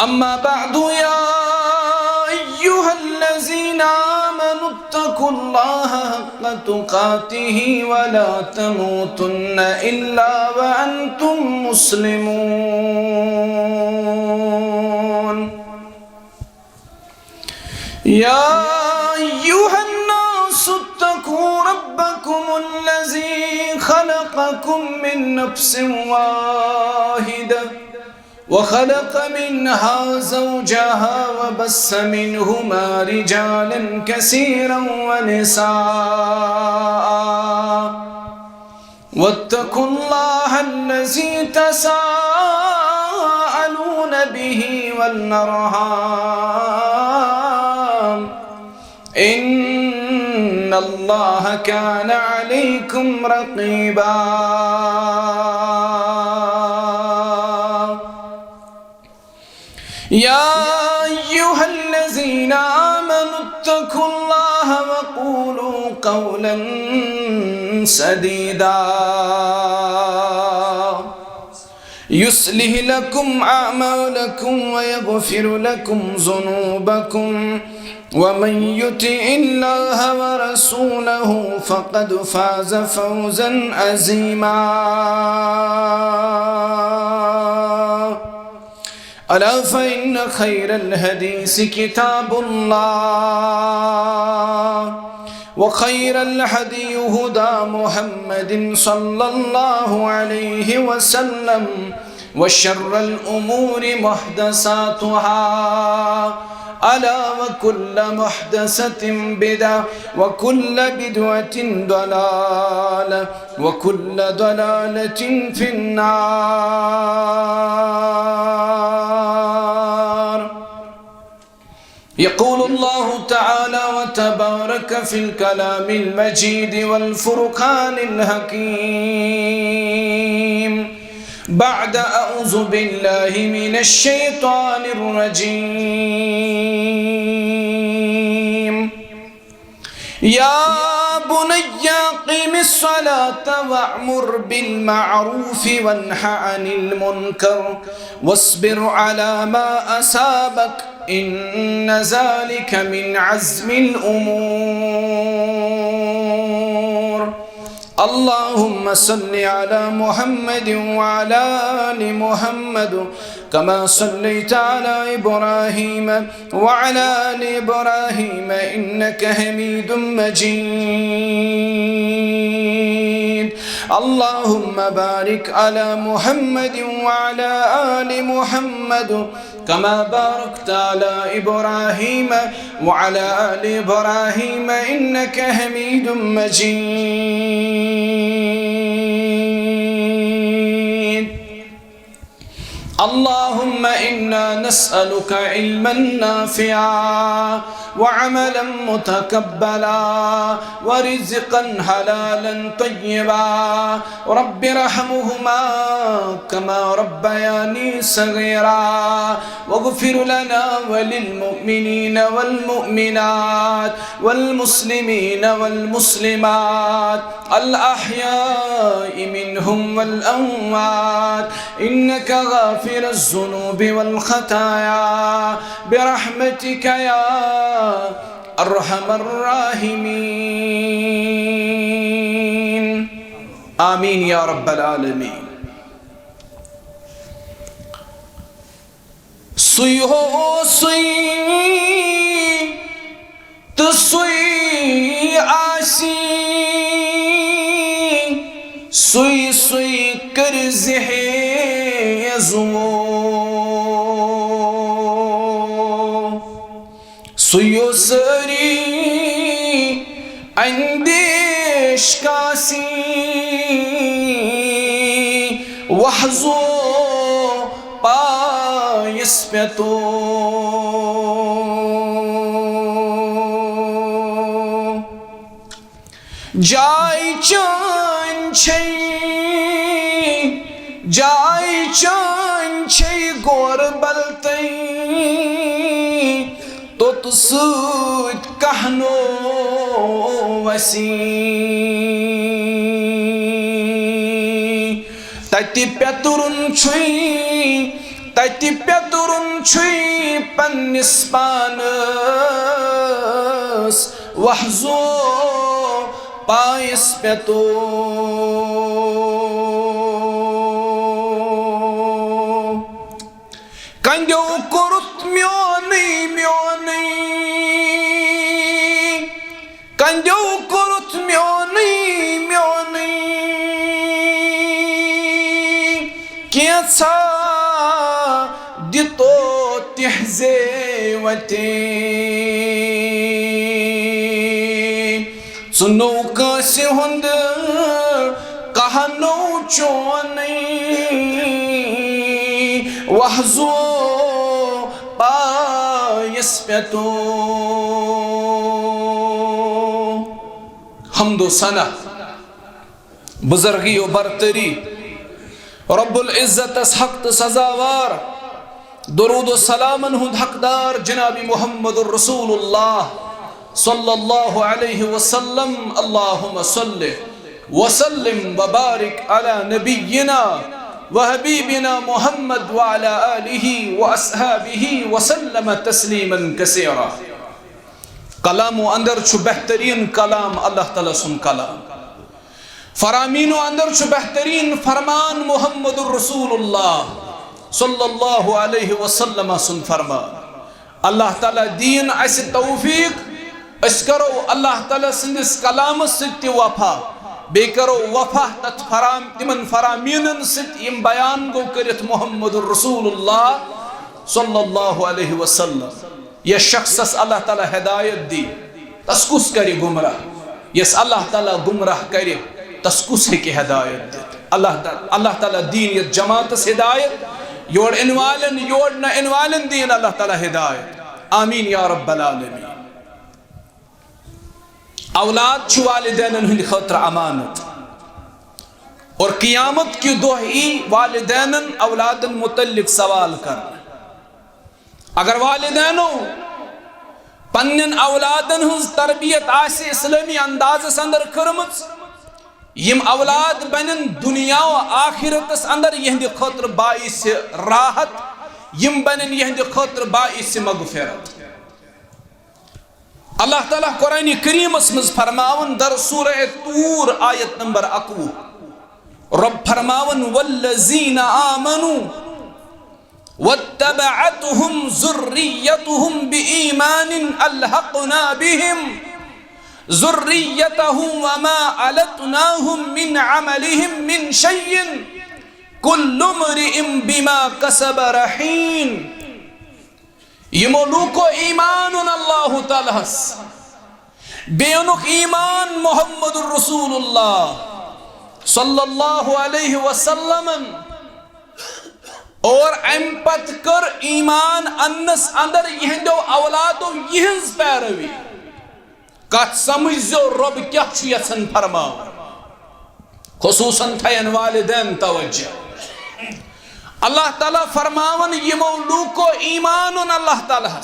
أما بعد يا أيها الذين آمنوا اتقوا الله حق تقاته ولا تموتن إلا وأنتم مسلمون يا أيها الناس اتقوا ربكم الذي خلقكم من نفس واحدة وخلق منها زوجها وبث منهما رجالا كثيرا ونساء واتقوا الله الذي تساءلون به والأرحام إن الله كان عليكم رقيبا يا أيها الذين آمنوا اتقوا الله وقولوا قولا سديدا يصلح لكم أعمالكم ويغفر لكم ذنوبكم ومن يطع الله ورسوله فقد فاز فوزا عظيما ألا فإن خير الحديث كتاب الله وخير الهدي هدى محمد صلى الله عليه وسلم وشر الأمور محدثاتها ألا وكل محدثة بدعة وكل بدعة ضلالة وكل ضلالة في النار يقول الله تعالى وتبارك في الكلام المجيد والفرقان الحكيم بعد أعوذ بالله من الشيطان الرجيم يا بني أقم الصلاة وأمر بالمعروف وانه عن المنكر واصبر على ما أصابك إن ذلك من عزم الأمور اللهم صل على محمد وعلى آل محمد كما صليت على إبراهيم وعلى آل إبراهيم إنك حميد مجيد اللهم بارك على محمد وعلى آل محمد كما باركت على إبراهيم وعلى آل إبراهيم إنك حميد مجيد اللهم إنا نسألك علما نافعا وعملا متقبلا ورزقا حلالا طيبا رب ارحمهما كما ربياني صغيرا واغفر لنا وللمؤمنين والمؤمنات والمسلمين والمسلمات الأحياء منهم والأموات إنك غافر الذنوب والخطايا برحمتك يا أرحم الراحمين آمين يا رب العالمين سوئی ہو سوئی تو سوئی آسی سوئی سوئی کر زہزو سویو سری اندیش کاسی وحزو پایس پیتو جائی چان چھئی گور بلتئی تو تسوت کہنو وسی تتی پیترن چھُے پننِس پانس وحزو پایس پیتو کندیو کورُت میونٕے میونٕے کندیو کورُت میونٕے میونٕے کینٛژھا دِتو تِہنٛزے وتے ژٕنو کٲنٛسہِ ہُنٛد کہنو چونٕے وحزو پایس پیتو حمد و ثنا بزرگی و برتری رب العزت اس حق سزاوار درود و سلامن ہند حقدار جناب محمد الرسول اللہ صلی اللہ علیہ وسلم اللہم صلی وسلم وبارک علی نبینا وحبیبنا محمد وعلى آلہ واصحابہ وسلم تسلیما کثیرا کلام و اندر چھو بہترین کلام اللہ تعالیٰ سن کلام فرامین و اندر چھو بہترین فرمان محمد الرسول اللہ صلی اللہ علیہ وسلم سن فرمان اللہ تعالیٰ دین اس توفیق اس کرو اللہ تعالیٰ سندس کلام ست وفا بے کرو وفا تت تمن فرامین ست یم بیان گو کرت محمد الرسول اللہ صلی اللہ علیہ وسلم یہ شخص اللہ تعالیٰ ہدایت دی تس کس کری گمراہ یس اللہ تعالیٰ گمراہ کری تس کس ہے کہ ہدایت دی اللہ تعالیٰ دین یہ جماعت ہدایت یور انوالن یور نہ انوالن دین اللہ تعالیٰ ہدایت آمین یا رب العالمین اولاد چھو والدین ہند خطر امانت اور قیامت کی دہی والدین اولادن متعلق سوال کر اگر والدینو پنن اولادن ہنز تربیت آسی اسلامی انداز اندر کرمت یم اولاد بنن دنیا و آخرت اندر یہند خطر باعث راحت یم بنن یہند خطر باعث مغفرت اللہ تعالیٰ قرآن کریم اسمز فرماون در سورہ طور آیت نمبر 21 رب فرماون والذین آمنوا واتبعتهم ذریتهم بإیمان الحقنا بهم ذریتهم وما علتناهم من عملهم من شيء كل امرئ بما كسب رهين یمو لوکو ایمان اللہ تعالیٰ بینک ایمان محمد الرسول اللہ صلی اللہ علیہ وسلم اور امپت کر ایمان انس اندر یہندو اولادو یہنز پیروی کات سمجھو رب کیا چھو یسن فرماؤ خصوصاً تھین والدین توجہ اللہ تعالیٰ فرماون یمو لوکو ایمانن اللہ تعالیٰ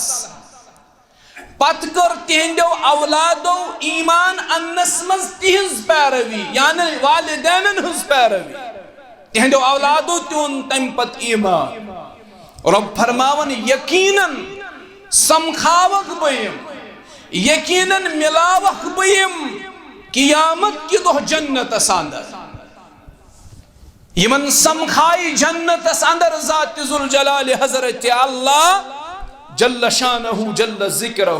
پت کر تہندو اولادو ایمان انس مز تہنز پیروی یعنی والدینن ہنز پیروی تہندو اولادو تون تم پت ایمان رب فرماون یقیناً سمکھاوک بیم یقیناً ملاوک بیم قیامت کی دو جنت ساندر یمن سمکھائی جنت اندر ذات ذوالجلال حضرت اللہ جل شانہ جل ذکرہ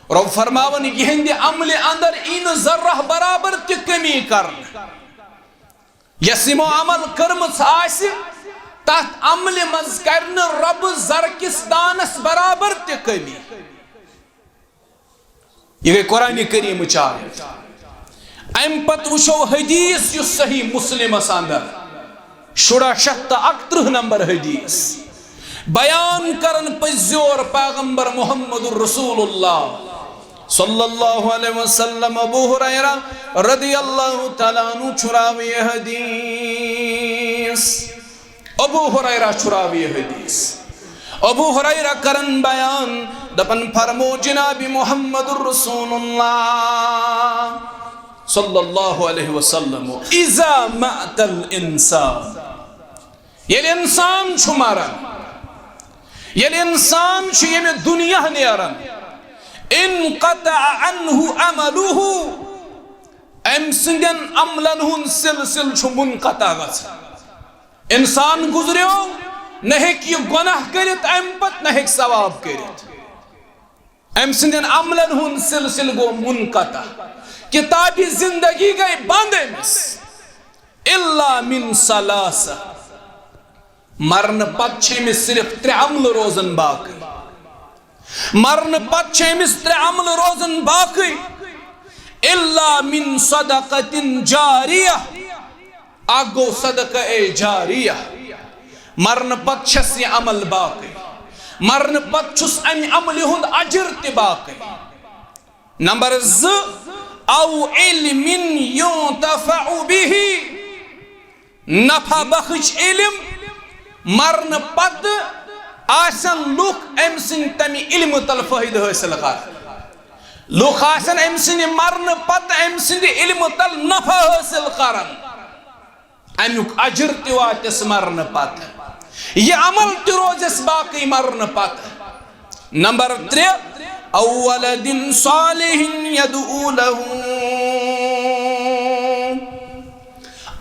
رب فرماون یہند عمل اندر این ذرہ برابر تی کمی کرن یسمو عمل کرمت آسی تحت عمل مز کرن رب زرکس دانس برابر تی کمی یہ قرآن کریم چاہے ام پت وشو حدیث یو صحیح مسلم اندر 66 نمبر حدیث بیان کرن پزیور پیغمبر محمد الرسول اللہ صلی اللہ علیہ وسلم ابو ہریرہ رضی اللہ تعالیٰ عنہ چھراوی حدیث ابو ہریرہ چھراوی حدیث ابو ہریرہ کرن بیان دپن فرمو جناب محمد الرسول اللہ صلی اللہ علیہ وسلم اذا مات الانسان یہ انسان چھو مارا یل انسان یہ دنیا نیران انقطع عنہ عملہ ام سندین عملن ہن سلسل چھ منقطع گژھان. انسان گزریو نہ ہیکہِ یہ گناہ کرت ام پت نہ ہیکہِ ثواب کرت. ام سندین عملن ہن سلسل گو منقطع. کتابی زندگی گئی بند امس الا من ثلاثہ. مرن پت چھ امس صرف 3 عمل روزن باقی. مرن پت چھ امس 3 عمل روزن باقی. الا من صدقۃ جاریہ. اگو صدقہ جاریہ. مرن پت چھس یہ عمل باقی. مرن پت چھس ام عمل ہند اجر تہ باقی. نمبر 2 او علم ينتفع به. نفع بخش علم. مرن پت آسن لوک ام سن تمی علم تل فائدہ حاصل کر. لوک آسن ام سن مرن پت ام سن علم تل نفع حاصل کرن. امیک اجر تہ واتس مرن پت. یہ عمل تہ روزس باقی مرن پت. نمبر 3 او ولد صالح يدعو له.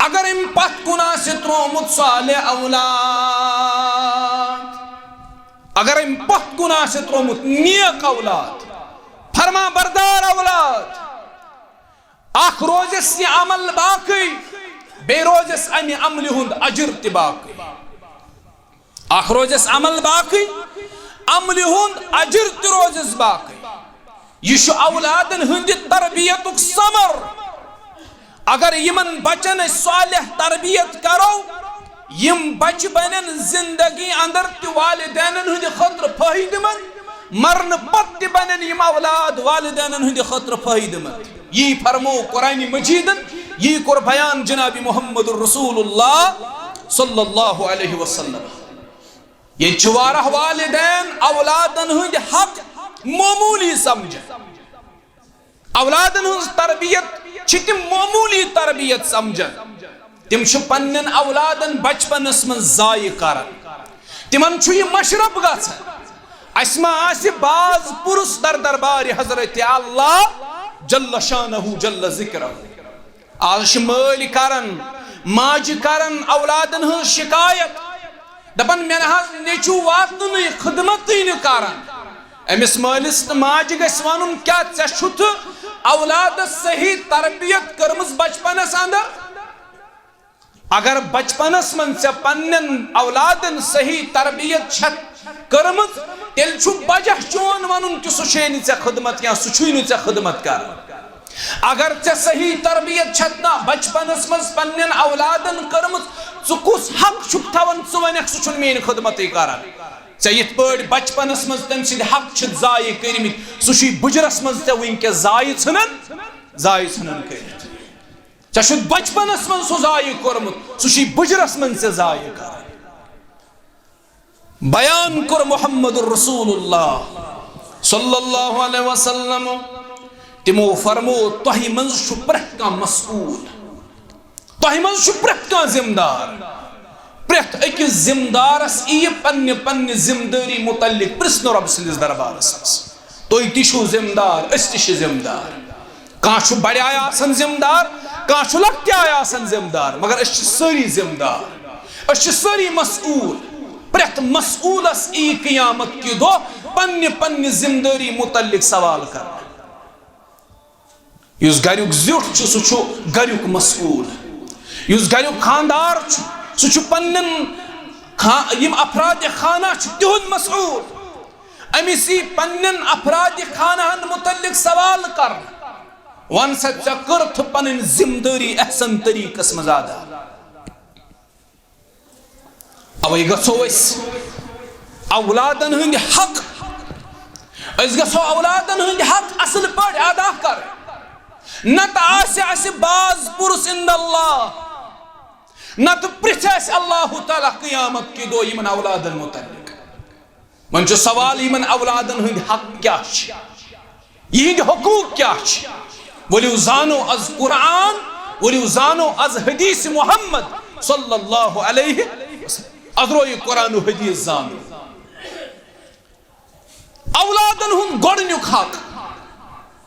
اگر ام پت کنا سے ترومت صالح اولاد. اگر ام پت کنا سے ترومت نیک اولاد فرما بردار اولاد. اخ روزس یہ عمل باقی بے روزس امی عمل ہند اجر تہ باقی. اخ روزس عمل باقی عمل ہند اجر تہ روزس باقی. یہ اولادن ہند تربیتک ثمر. اگر یمن بچن صالح تربیت کرو یم بچ بنن زندگی اندر تہ والدینن ہند خطر فائدہ مند. مرن پت تہ بنن یم اولاد والدینن ہند خطر فائدہ مند. یہ فرمو قرآن مجیدن. یہ کور بیان جناب محمد الرسول اللہ صلی اللہ علیہ وسلم. یہ چوارہ والدین اولادن ہند حق معمولی سمجھ. اولادن ہند تربیت تم معمولی تربیت سمجھن. تم پنن اولادن بچپنس من ضائع کران. تمن یہ مشرب گژھان اس ما آس باز پرس در دربار حضرت اللہ جل شانہ جل ذکرہ. آج مال کرن ماج کرن اولادن ہن شکایت دپن میں نیچو واتن خدمت کران. امس مالس تو ماج گھس ون کیا ٹھت اولاد صحیح تربیت کرمز بچپنس اندر. اگر بچپنس من سے پنن اولادن صحیح تربیت کرمز تیل چھو بجہ چون ون کہ سہ چھ ژے خدمت یا سہ چھوی نہ ژے خدمت کر. اگر ژے صحیح تربیت چھتنا بچپنس مز پنن اولادن کرمز ژٕ کس حق چھک تھاون ژٕ ونکھ سہ چھُنہٕ میٲنۍ خدمتٕے کران. ژے یتھ پٲٹھۍ بچپنس مز تٔمۍ سٕنٛدۍ حق چھِ ضایع کٔرمٕتۍ سُہ چھُے بُجرس مز ژےٚ وٕنکٮ۪س ضایع ژھٕنان کٔرِتھ. ژےٚ چھُتھ بچپنس مز سُہ ضایع کوٚرمُت سُہ چھُے بُجرس مز ژےٚ ضایع کران. بیان کوٚر محمد الرسول اللہ صلی اللہ علیہ وسلم. تمو فرمو تۄہہِ منٛز چھُ پرٛٮ۪تھ کانٛہہ مسئوٗل. تۄہہِ منٛز چھُ پرٛٮ۪تھ کانٛہہ ذمہٕ دار. پرٛٮ۪تھ أکِس ذمہٕ دارس یی پننہِ ذمہٕ دٲری متعلق پرٛژھنہٕ رۄبہٕ سٕنٛدِس دربارس منٛز. تُہۍ تہِ چھِو ذمہٕ دار أسۍ تہِ چھِ ذمہٕ دار. کانٛہہ چھُ بڑِ آیہِ آسان ذمہٕ دار کانٛہہ چھُ لۄکٹہِ آیہِ آسان ذمہٕ دار مگر أسۍ چھِ سٲری ذمہٕ دار. أسۍ چھِ سٲری مسئوٗل. پرٛٮ۪تھ مسئوٗلس یی قیامت کہِ دۄہ پننہِ ذمہٕ دٲری متعلق سوال کرنہٕ. یُس گریُک زیُٹھ چھُ سُہ چھُ گریُک مسئوٗل. یُس گریُک خاندار چھُ سُہ چھُ پننٮ۪ن یِم افرادِ خانہ چھِ تِہُنٛد مسئوٗل. أمِس یی پننٮ۪ن افرادِ خانہن متعلق سوال کرنہٕ. ون سا ژےٚ کٔرتھ پنٕنۍ ذمہٕ دٲری احسن طریقس منٛز ادا. اوے گژھو أسۍ اولادن ہٕنٛدۍ حق أسۍ گژھو اولادن ہٕنٛدۍ حق اصل پٲٹھۍ ادا کرٕنۍ. نتہٕ آسہِ اَسہِ باز پُرس عند اللہ. نتہٕ پرژھِ اَسہِ اللہ تعالیٰ قیامت کہِ دۄہ یِمن اولادن متعلق. وۄنۍ چھُ سوال یِمن اولادن ہٕنٛدۍ حق کیاہ چھِ یِہنٛدۍ حقوٗق کیاہ چھِ. ؤلِو زانو از قرآن ؤلِو زانو از حدیث محمد صلی اللہ علیہ وسلم. ادرو یہ قرآن و حدیث زانو. اولادن ہن گۄڈنیُک حق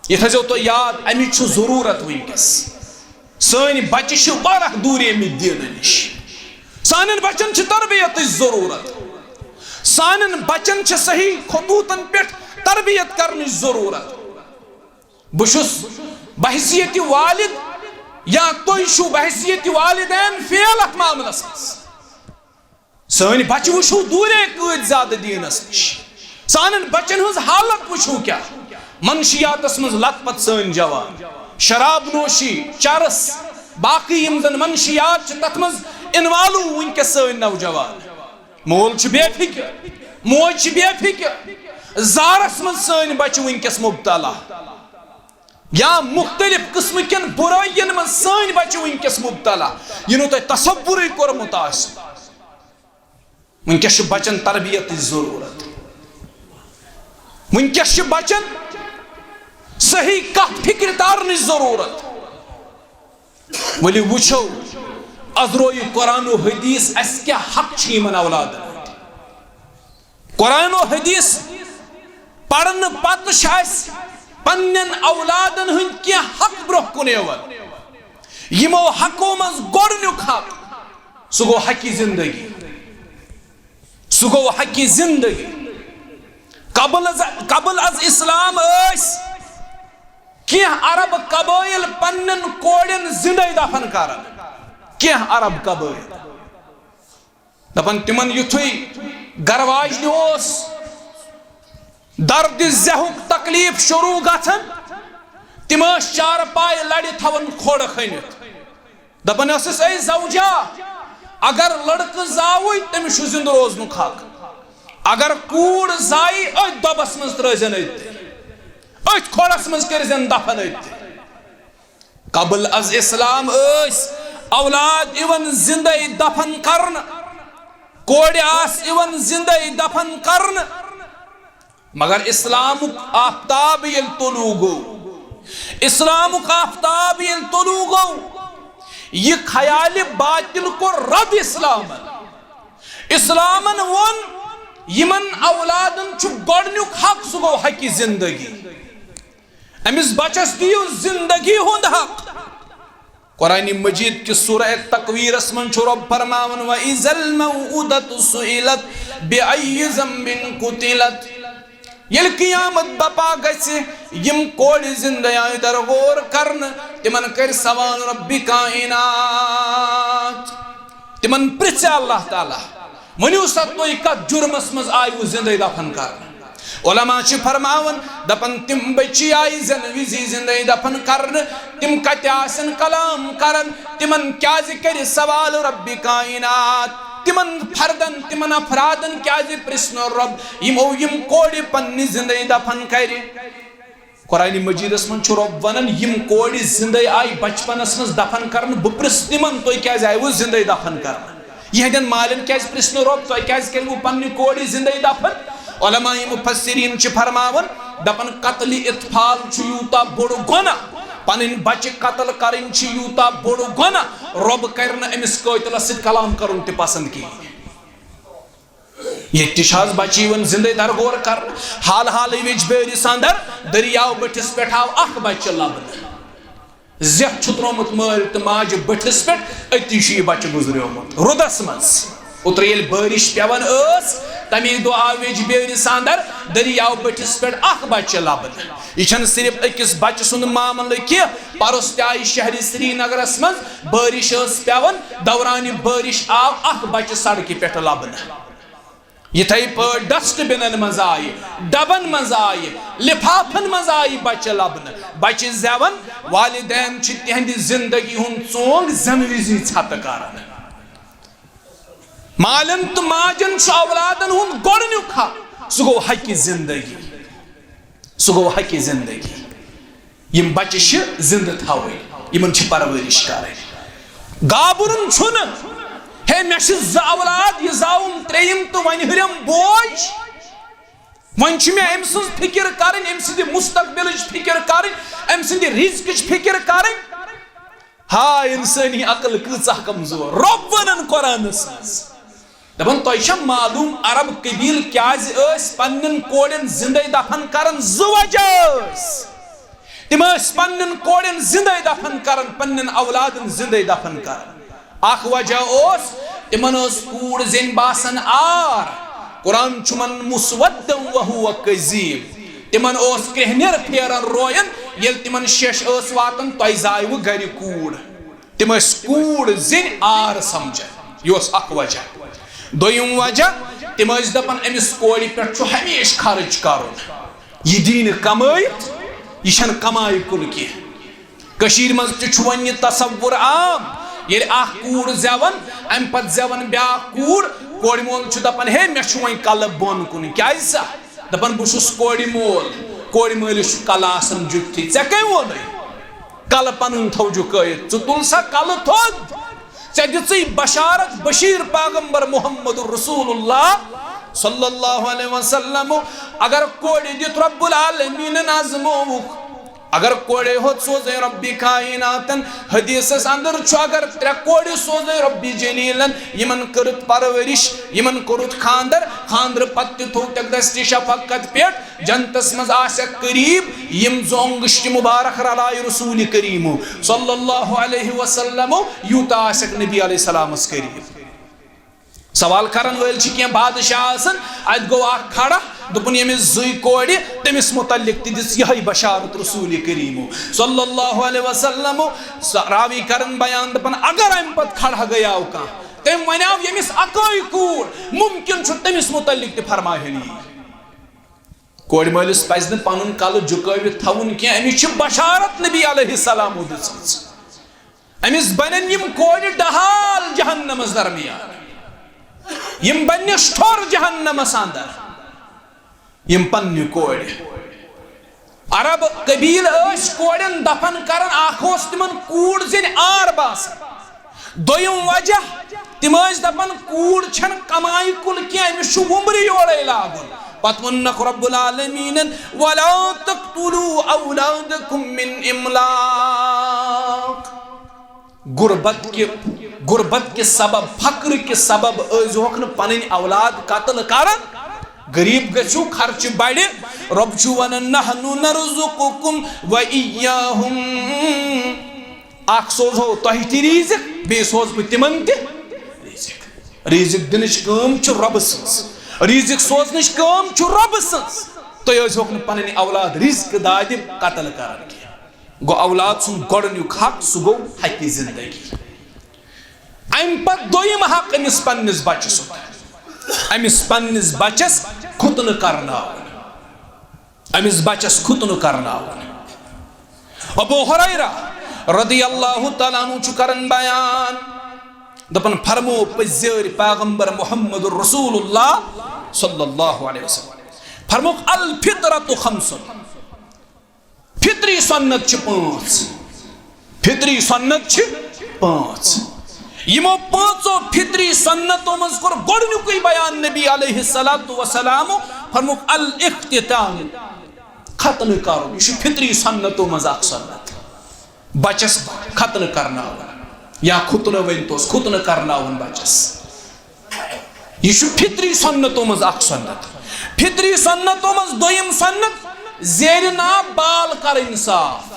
یہ تھٲیزیو تُہۍ یاد اَمِچ چھُ ضروٗرت وٕنکٮ۪س سٲنۍ بچہِ چھِ واریاہ دوٗرے مٕتۍ دیٖنہٕ نِش سانٮ۪ن بچن چھِ تربیتٕچ ضروٗرت سانٮ۪ن بچن چھِ صحیح خطوٗطن پٮ۪ٹھ تربیت کرنٕچ ضروٗرت بہٕ چھُس بحیثیتِ والد یا تُہۍ چھُو بحیثیتِ والدین فیل اتھ معاملس منٛز سٲنۍ بچہِ وٕچھو دوٗرے کۭتۍ زیادٕ دیٖنس نِش سانٮ۪ن بچن ہٕنٛز حالت وٕچھو کیٛاہ منشیاتس منٛز لت پت سٲنۍ جوان شراب نوشی چرس باقی یِم زن منشیات چھِ تتھ منٛز انوالو وٕنکٮ۪س سٲنۍ نوجوان مول چھُ بے فکر موج چھِ بے فکر زارس منٛز سٲنۍ بچہِ وٕنکٮ۪س مبتلا یا مختلف قسم کٮ۪ن بُرٲیین منٛز سٲنۍ بچہِ وٕنکٮ۪س مبتلا یہِ نہٕ تۄہہِ تصورٕے کوٚرمُت آسہِ وٕنکٮ۪س چھِ بچن تربیتٕچ ضروٗرت وٕنکٮ۪س چھِ بچن صحیح کتھ فکر تارنٕچ ضروٗرت ؤلِو وٕچھو ازروی قرآن و حدیث اَسہِ کیٛاہ حق چھِ یِمن اولادن قرآن و حدیث پرنہٕ پتہٕ چھِ اَسہِ پننٮ۪ن اولادن ہٕنٛدۍ کینٛہہ حق برونٛہہ کُن یِوان یِمو حقو منٛز گۄڈنیُک حق سُہ گوٚو حقہِ زندگی سُہ گوٚو حقہِ زندگی قبل از اسلام ٲسۍ کینٛہہ عرب قبٲیل پننٮ۪ن کورٮ۪ن زندے دفن کران کینٛہہ عرب قبٲیل دپان تِمن یُتھُے گرواجنہِ اوس دردِ زٮ۪ہُک تکلیٖف شروٗع گژھان تِم ٲسۍ چارپاے لڑِ تھاوان کھۄڑ کھٔنِتھ دپان ٲسٕس اے زوجا اگر لڑکہٕ زاوٕے تٔمِس چھُ زِندٕ روزنُک حق اگر کوٗر زایہِ أتھۍ دۄبس منٛز ترٲیزٮ۪ن أتۍ أتھۍ کھۄڑس منٛز کٔرزٮ۪ن دفن أتۍ قبل از اسلام ٲسۍ اولاد یِوان زندے دفن کرنہٕ کورِ آسہٕ یِوان زندے دفن کرنہٕ مگر اسلامُک آفتاب ییٚلہِ طلوع گوٚو اسلامُک آفتاب ییٚلہِ طلوع گوٚو یہِ خیالِ باطل کوٚر رد اسلامن ووٚن یِمن اولادن چھُ گۄڈنیُک حق سُہ گوٚو حقہِ زندگی أمِس بچس دِیِو زندگی ہُنٛد حق قرآن مجید کِس سورہ تکویرس منٛز چھُ رۄب فرماوان وَإِذَا الْمَوْءُودَةُ سُئِلَتْ بِأَيِّ ذَنبٍ قُتِلَتْ ییٚلہِ قیامت بپا گژھِ یِم کورِ زندے آیہِ درغور کرنہٕ تِمن کَرِ سوال ربِ کائنات تِمن پرژھِ اللہ تعالیٰ ؤنِو سا تُہۍ کتھ جُرمس منٛز آیوٕ زندے دفن کرنہٕ علماء چھِ فرماوان دپان تِم بچی آیہِ زنہٕ وِزِ زندے دفن کرنہٕ تِم کتہِ آسن کلام کران تِمن کیازِ کَرِ سوال ربِ کائنات تِمن فردن تِمن افرادن کیازِ پرژھنو رۄب یِمو یِم کورِ پننہِ زندے دفن کرِ قرآن مجیدس منٛز چھُ رۄب ونان یِم کورِ زندے آیہِ بچپنس منٛز دفن کرنہٕ بہٕ پرژھٕ تِمن تُہۍ کیازِ آیوٕ زندے دفن کرنہٕ یِہنٛدٮ۪ن مالٮ۪ن کیازِ پرژھنو رۄب تۄہہِ کیازِ کٔرِوٕ پننہِ کورِ زندے دفن علماء مفسرین چھِ فرماوان دپان قتلِ اطفال چھُ یوٗتاہ بوٚڑ گۄناہ پنٕنۍ بچہِ قتل کرٕنۍ چھِ یوٗتاہ بوٚڑ گۄناہ رۄب کرِ نہٕ أمِس قٲتلس سۭتۍ کلام کرُن تہِ پسنٛد کِہیٖنۍ ییٚتہِ تہِ چھِ آز بچہِ یِوان زندے درغور کرنہٕ حال حالٕے ویجبیٲرِس انٛدر دٔریاو بٔٹھِس پٮ۪ٹھ آو اکھ بچہِ لبنہٕ زٮ۪ٹھ چھُ تروومُت مٲلۍ تہٕ ماجہِ بٔٹھِس پٮ۪ٹھ أتی چھُ یہِ بچہِ گُزریومُت روٗدس منٛز اوترٕ ییٚلہِ بٲرِش پیوان ٲس تمی دۄہ آو ویجبیٲرِس انٛدر دٔریاو بٔٹھِس پٮ۪ٹھ اکھ بچہِ لبنہٕ یہِ چھنہٕ صرف أکِس بچہِ سُنٛد معاملہٕ کینٛہہ پرُس تہِ آیہِ شہرِ سرینگرس منٛز بٲرِش ٲس پیوان دورانہِ بٲرِش آو اکھ بچہِ سڑکہِ پٮ۪ٹھ لبنہٕ یِتھے پٲٹھۍ ڈسٹ بِنن منٛز آیہِ ڈبن منٛز آیہِ لفافن منٛز آیہِ بچہِ لبنہٕ بچہِ زٮ۪وان والدین چھِ تِہنٛدِ زندگی ہُنٛد ژونٛگ زٮ۪نہٕ وِزی ژھتہٕ کران مالٮ۪ن تہٕ ماجٮ۪ن چھُ اولادن ہُنٛد گۄڈنیُک حق سُہ گوٚو حقہِ زندگی سُہ گوٚو حقہِ زندگی یِم بچہِ چھِ زندٕ تھاوٕنۍ یِمن چھِ پرورش کرٕنۍ گابرُن چھُنہٕ ہے مےٚ چھِ زٕ اولاد یہِ زاوُم ترٛیٚیِم تہٕ وۄنۍ ہُریم بوج وۄنۍ چھِ مےٚ أمۍ سٕنٛز فِکر کرٕنۍ أمۍ سٕنٛدِ مستقبلٕچ فِکر کرٕنۍ أمۍ سٕنٛدِ رِزقٕچ فِکر کرٕنۍ ہاے اِنسٲنی عقل کۭژاہ کمزور رۄب ونان قرآنس منٛز دپان تۄہہِ معلوم عرب قبیل کیازِ ٲسۍ پننٮ۪ن کورٮ۪ن زندے دفن کران زٕ وجہ ٲسۍ تم ٲسۍ پننٮ۪ن کورٮ۪ن زندے دفن کران پننٮ۪ن اولادن زندے دفن کران اکھ وجہ اوس تمن ٲس کوٗر زٔنۍ باسان آر قرآن چھُ وَنان مسودًا وهو کظیٖم تمن اوس کرٛہنیر پھیران روین ییٚلہِ تمن شیش ٲس واتان تۄہہِ زایوٕ گرِ کوٗر تم ٲسۍ کوٗر زٔنۍ آر سمجھان یہِ اوس اکھ وجہ دوٚیِم وجہ تم ٲسۍ دپان أمِس کورِ پٮ۪ٹھ چھُ ہمیشہِ خرٕچ کرُن یہِ دی نہٕ کمٲیِتھ یہِ چھنہٕ کمایہِ کُن کینٛہہ کٔشیٖرِ منٛز تہِ چھُ وۄنۍ یہِ تصوُر عام ییٚلہِ اکھ کوٗر زٮ۪وان امہِ پتہٕ زٮ۪وان بیٛاکھ کوٗر کورِ مول چھُ دپان ہے مےٚ چھُ وۄنۍ کلہٕ بۄن کُن کیازِ سا دپان بہٕ چھُس کورِ مول کورِ مٲلِس چھُ کلہٕ آسان جُتھٕے ژےٚ کٔمۍ ووٚنُے کلہٕ پنُن تھو جُکٲیِتھ ژٕ تُل سا کلہٕ تھوٚد ژےٚ دِژٕے بشارت بشیٖر پیغمبر محمد رسول اللہ صلی اللہ علیہ وسلم اگر کورِ دِتھ رب العالمیٖنن آزمووُکھ اگر کورے ہوت سوزے ربی کائناتن حدیثس اندر چھو اگر ترے کورے سوزے ربی جلیلن یمن کرت پرورش یمن کرت خاندر پتہ تھو تک دستی شفقت پیٹ جنتس مز آسک قریب یم زونگشت مبارک رلائے رسول کریم صلی اللہ علیہ وسلم یوتا آسک نبی علیہ السلام اس قریب سوال کرن ویل چھ کینٛہہ بادشاہ آسن ات گو اکھ کھڑا دپن یمس زٕے کورِ تمس متعلق تہِ دِژ یہے بشارت رسول کریم صلی اللہ علیہ وسلم راوی کرن بیان دپن اگر ام پت کھڑا گیاو کانٛہہ تم ونیاو یمس اکٲے کوٗر ممکن چھُ تمس متعلق تہِ فرماہنی کورِ مٲلِس پزِ نہٕ پنُن کلہٕ جُکٲوِتھ تھاوُن کینٛہہ امس چھِ بشارت نبی علیہ السلام دِژمٕژ امس بنن یم کورِ ڈہال جہنمس درمیان یم بنہِ ٹھوٚر جہنمس اندر یم پننہِ کورِ عرب قبیل ٲسۍ کورٮ۪ن دفن کران اکھ اوس تمن کوٗر زٔنۍ آر باسان دوٚیِم وجہ تم ٲسۍ دپان کوٗر چھنہٕ کمایہِ کُن کینٛہہ أمِس چھُ وُمبرِ یورے لاگُن پتہٕ ووٚننکھ رب العالمیٖنن ولا تقتلوا اولادکم من املاق غربت کے سبب فقر کے سبب ٲسۍزِہوکھ نہٕ پنٕنۍ اولاد قتل کران غریب گژھِو خرچہ بڑِ رب چھُ ونان نحن نرزقکم وإیاہم اکھ سوزہو تۄہہِ تہِ ریٖزق بیٚیہِ سوز بہٕ تِمن تہِ ریٖزق دِنٕچ کٲم چھِ رۄبہٕ سٕنٛز ریٖزق سوزنٕچ کٲم چھِ رۄبہٕ سٕنٛز تُہۍ ٲسۍہوکھ نہٕ پنٕنۍ اولاد رزق دادِ قتل کران کینٛہہ گو اولاد سُنٛد گۄڈنیُک حق سُہ گوٚو حقہِ زندگی امہِ پتہٕ دوٚیِم حق أمِس پننِس بچہِ سُنٛد أمِس پننِس بچس ختنہٕ کرناوُن أمِس بچس ختنہٕ کرناوُن ابو ہریرہ رضی اللہ تعالیٰ عنہ چھُ کران بیان دپان فرمو پٔزۍ پیغمبر محمد رسول اللہ صلی اللہ علیہ وسلم فرموکھ الفطرۃ خمس فطری سنت چھ پانچ فطری سنت چھ پانچ یمو پانچو فطری سنتوں مز کور گۄڈنیُکُے بیان نبی علیہ الصلوۃ والسلام فرموکھ الاختتان ختنہ کرُن یہ چھ فطری سنتوں مز اکھ سنت بچس ختنہ کرناوُن یا ختنہ ؤنتوس ختنہ کرناوُن بچس یہ چھ فطری سنتوں مز اکھ سنت فطری سنتوں مز دوٚیِم سنت زیر ناف بال کریں صاف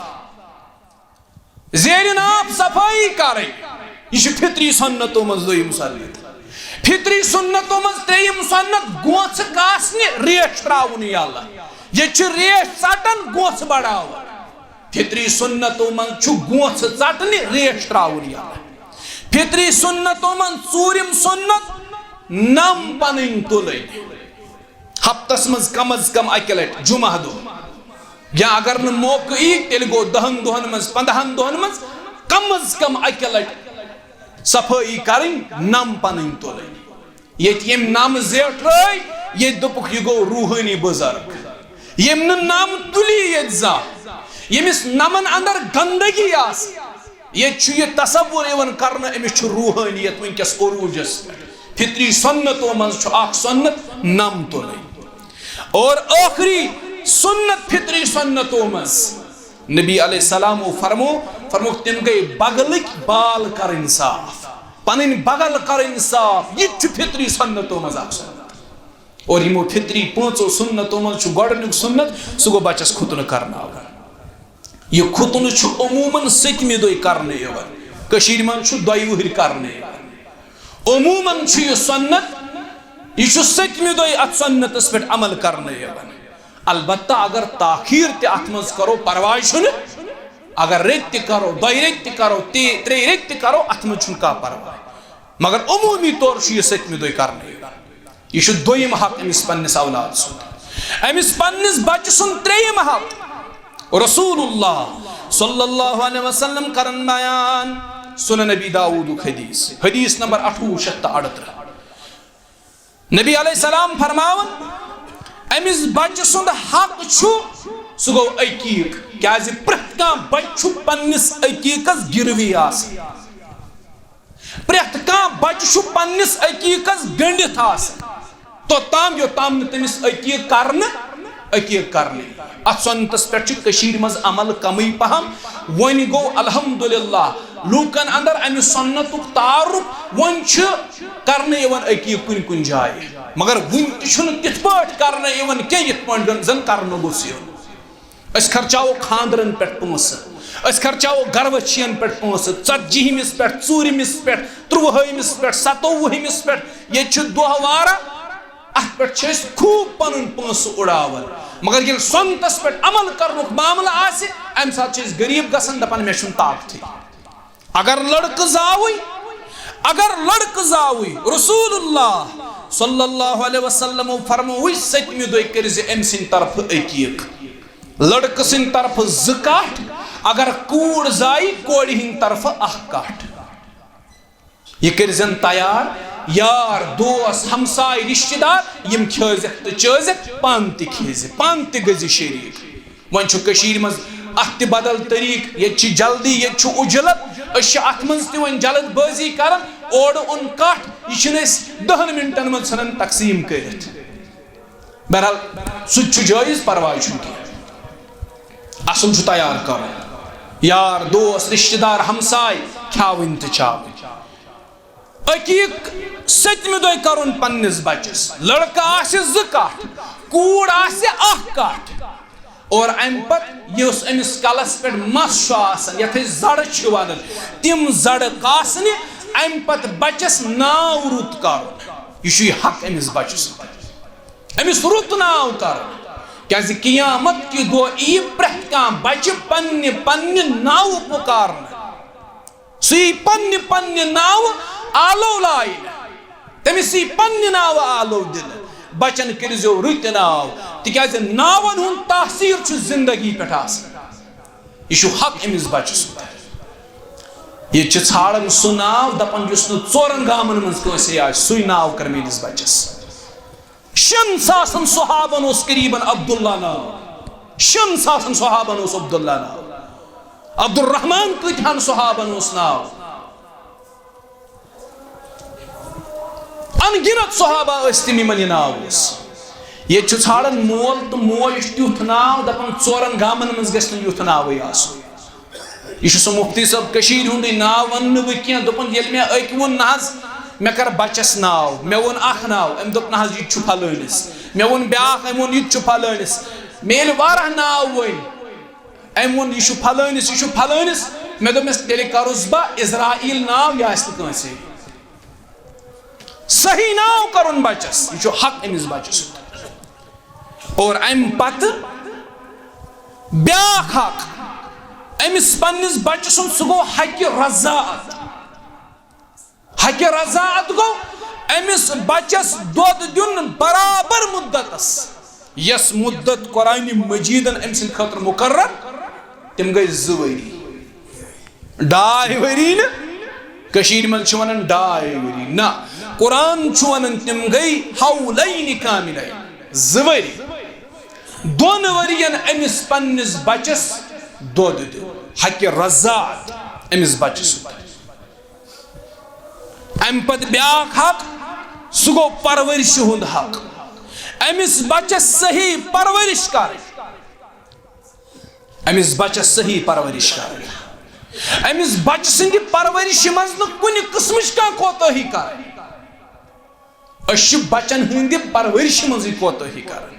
زیر ناف صفائی کریں یہ چھ فطری سنتوں مز دوٚیِم سنت فطری سنتوں مز ترٛیٚیِم سنت گوژھ کاسنہِ ریش تراوُن یلہٕ یہ چھ ریش ژٹان گوژھ بڑاوُن فطری سنتوں مز چھ گوژھ ژٹنہِ ریش تراوُن یلہٕ فطری سنتوں مز ژوٗرِم سنت نم پنٕنۍ تُلٕنۍ ہفتس مز کم از کم اکہ لٹہِ جمعہ دۄہ یا اگر نہٕ موقع یی تیٚلہِ گوٚو 10 دۄہن مز 15 دۄہن مز کم از کم اکہ لٹہِ صفٲیی کرٕنۍ نم پنٕنۍ تُلٕنۍ ییٚتہِ ییٚمۍ نم زیٹھرٲے ییٚتہِ دوٚپُکھ یہِ گوٚو روحٲنی بُزرگ ییٚمۍ نہٕ نم تُلی ییٚتہِ زانٛہہ ییٚمِس نمن اندر گندگی آسہِ ییٚتہِ چھُ یہِ تصور یِوان کرنہٕ أمِس چھُ روحٲنیت وٕنکیٚس عروٗجس پٮ۪ٹھ فطری سنتوں مز چھُ اکھ سنت نم تُلٕنۍ اور آخری سنت فطری سنتوں مز نبی علیہ السلام فرموکھ تم گئی بغلک بال کریں صاف پنن بغل کرن صاف یہ فطری سنتوں مز اکھ سنت اور یمو فطری پانچوں سنتوں مز گۄڈنیُک سنت سُہ گوٚو بچس ختنہ کرناوُن یہ ختنہ چھُ عموماً 7مہِ دۄہہِ کرنہٕ یِوان کٔشیٖرِ منٛز چھُ 2 وُہٕرۍ کرنہٕ یِوان عموماً چھُ یہ سنت یہ چھُ 7مہِ دۄہہِ اتھ سنتس پٮ۪ٹھ عمل کرنہٕ یِوان البتہ اگر تاخیر تہِ اتھ منٛز کرو پرواے چھُنہٕ اگر رٮ۪تۍ تہِ کرو 2 رٮ۪تۍ تہِ کرو 3 رٮ۪تۍ تہِ کرو اتھ منٛز چھُنہٕ کانٛہہ پرواے مگر عموٗمی طور چھُ یہ 7مہِ دۄہہِ کرنہٕ یِوان یہ چھُ دوٚیِم حق أمِس پننِس اولاد سُنٛد أمِس پننِس بچہٕ سُنٛد 3یِم حق رسول اللہ صلی اللہ علیہ وسلم کرن بیان سنن نبی داؤدُک حدیث نمبر 2838 نبی علیہ السلام فرماون امس بچہ سند حق چھُ سُہ گوٚو عقیق کیازِ پرٛٮ۪تھ کانٛہہ بچہ چھُ پننس عقیقس گروی آسان پرٛٮ۪تھ کانٛہہ بچہ چھُ پننس عقیقس گٔنڈِتھ آسان توٚتام یوٚتام نہٕ تٔمِس عقیق کرنہِ اتھ سنتس پٮ۪ٹھ چھُ کٔشیٖرِ منٛز عمل کمٕے پہم وۄنۍ گوٚو الحمدللہ لوٗکن اندر امہِ سنتُک تعارُف وۄنۍ چھُ کرنہٕ یِوان عقیق کُنہِ جایہِ مگر وُنہِ تہِ چھُنہٕ تِتھ پٲٹھۍ کرنہٕ یِوان کینٛہہ یِتھ پٲٹھۍ زن کرنہٕ گوٚژھ یُن أسۍ خرچاوو خاندرن پٮ۪ٹھ پونٛسہٕ أسۍ خرچاوو گرٕوچھین پٮ۪ٹھ پونٛسہٕ 40ہمِس پٮ۪ٹھ 4ہمِس پٮ۪ٹھ 13ہمِس پٮ۪ٹھ 27ہمِس پٮ۪ٹھ ییٚتہِ چھُ دۄہ وارہ اتھ پٮ۪ٹھ چھِ أسۍ خوٗب پنُن پونٛسہٕ اُڑاوان مگر ییٚلہِ سنتس پٮ۪ٹھ عمل کرنُک معاملہٕ آسہِ امہِ ساتہٕ چھِ أسۍ غریٖب گژھان دپان مےٚ چھُنہٕ طاقتٕے اگر لڑکہٕ زاوٕے رسول اللہ صلی اللہ علیہ وسلم فرمووُے 7مہِ دۄہہِ کٔرزِ أمۍ سٕنٛدِ طرفہٕ عقیق لڑکہٕ سٕنٛدِ طرفہٕ 2 کٹھ اگر کوٗر زایہِ کورِ ہٕنٛدِ طرفہٕ 1 کٹھ یہ کٔرزٮ۪ن تیار یار دوس ہمساے رشتہ دار یم کھیزکھ تو چٲزکھ پان تہِ کھیزِ پان تہِ گٔژھِ شریٖک وۄنۍ چھُ کٔشیٖرِ منٛز اتھ تہِ بدل طریٖقہٕ ییٚتہِ چھِ جلدی ییٚتہِ چھُ اُجلت أسۍ چھِ اتھ منٛز تہِ وۄنۍ جلد بٲزی کران اورٕ اوٚن کٹھ یہِ چھِنہٕ أسۍ 10 منٹن منٛز ژھٕنان تقسیٖم کٔرِتھ بہرحال سُہ تہِ چھُ جٲیز پرواے چھُنہٕ کینٛہہ اصل چھُ تیار کرُن یار دوس رشتہ دار ہمساے کھیاوٕنۍ تہٕ چاوٕنۍ عقیق 7مہِ دۄہہِ کرُن پننس بچس لڑکہٕ آسہِ 2 کٹھ کوٗر آسہِ 1 کٹھ اور امہِ پتہٕ یُس أمِس کلس پٮ۪ٹھ مس چھُ آسان یتھ أسۍ زڑٕ چھِ ونان تِم زڑٕ کاسنہِ امہِ پتہٕ بچس ناو رُت کرُن یہ چھُ یہِ حق أمِس بچہٕ سُنٛد أمِس رُت ناو کرُن کیازِ قیامت کہِ دۄہ یی پرٛٮ۪تھ کانٛہہ بچہِ پننہِ ناوٕ پُکارنہٕ سُہ یی پننہِ ناوٕ آلو لاینہٕ تٔمِس یی پننہِ ناوٕ آلو دِنہٕ بچن کٔرزیو رٕتۍ ناو تِکیازِ ناون ہُنٛد تاثیٖر چھُ زندگی پٮ۪ٹھ آسان یہ چھُ حق أمِس بچہٕ سُنٛد ییٚتہِ چھِ ژھانڈان سُہ ناو دپان یُس نہٕ 4 گامن منٛز کٲنٛسے آسہِ سُے ناو کر میٲنِس بچس 6,000 صحابن اوس قریٖبن عبداللہ ناو 6,000 صحابن اوس عبداللہ ناو عبدالرحمان کۭتہن صحابن اوس ناو انگنت صحابہ ٲسۍ تِم یِمن یہِ ناو اوس ییٚتہِ چھُ ژھانڈان مول تہٕ موج تیُتھ ناو دپان 4 گامن منٛز گژھِ نہٕ یُتھ ناوٕے آسُن یہ چھُ سُہ مفتی صٲب کٔشیٖرِ ہُنٛدُے ناو ونہٕ بہٕ کینٛہہ دوٚپُن ییٚلہِ مےٚ أکۍ ووٚن نہ حظ مےٚ کر بچس ناو مےٚ ووٚن اکھ ناو أمۍ دوٚپ نہ حظ یہِ تہِ چھُ فلٲنِس مےٚ ووٚن بیاکھ أمۍ ووٚن یہِ تہِ چھُ فلٲنِس مےٚ ییٚلہِ واریاہ ناو ؤنۍ أمۍ ووٚن یہِ چھُ فلٲنِس مےٚ دوٚپمس تیٚلہِ کرُس بہٕ عزرایٖل ناو یہِ آسہِ نہٕ کٲنٛسے صحیح ناو کرُن بچس یہ چھُ حق أمِس بچہٕ سُنٛد اور امہِ پتہٕ بیاکھ حق أمِس پننِس بچہٕ سُنٛد سُہ گوٚو حقہِ رضاعت گوٚو أمِس بچس دۄد دیُن برابر مُدتس یس مُدت قرآنِ مجیٖدن أمۍ سٕنٛدِ خٲطرٕ مُقرر تِم گٔے 2 ؤری 2.5 ؤری نہٕ کٔشیٖرِ منٛز چھِ ونان 2.5 ؤری نہ قرآن چھُ ونان تِم گٔے حولین کاملین 2 ؤری 2 ؤرین أمِس پننِس بچس دۄد دیُن حقہِ رضاعت أمِس بچہٕ سُنٛد امہِ پتہٕ بیاکھ حق سُہ گوٚو پرورشہِ ہُنٛد حق أمِس بچس صحیح پرورش کرٕنۍ أمِس بچس صحیح پرورش کرٕنۍ امس بچہ سند پرورش مز کن قسمچ کوتاہی کر بچن ہند پرورش مز کوتاہی کر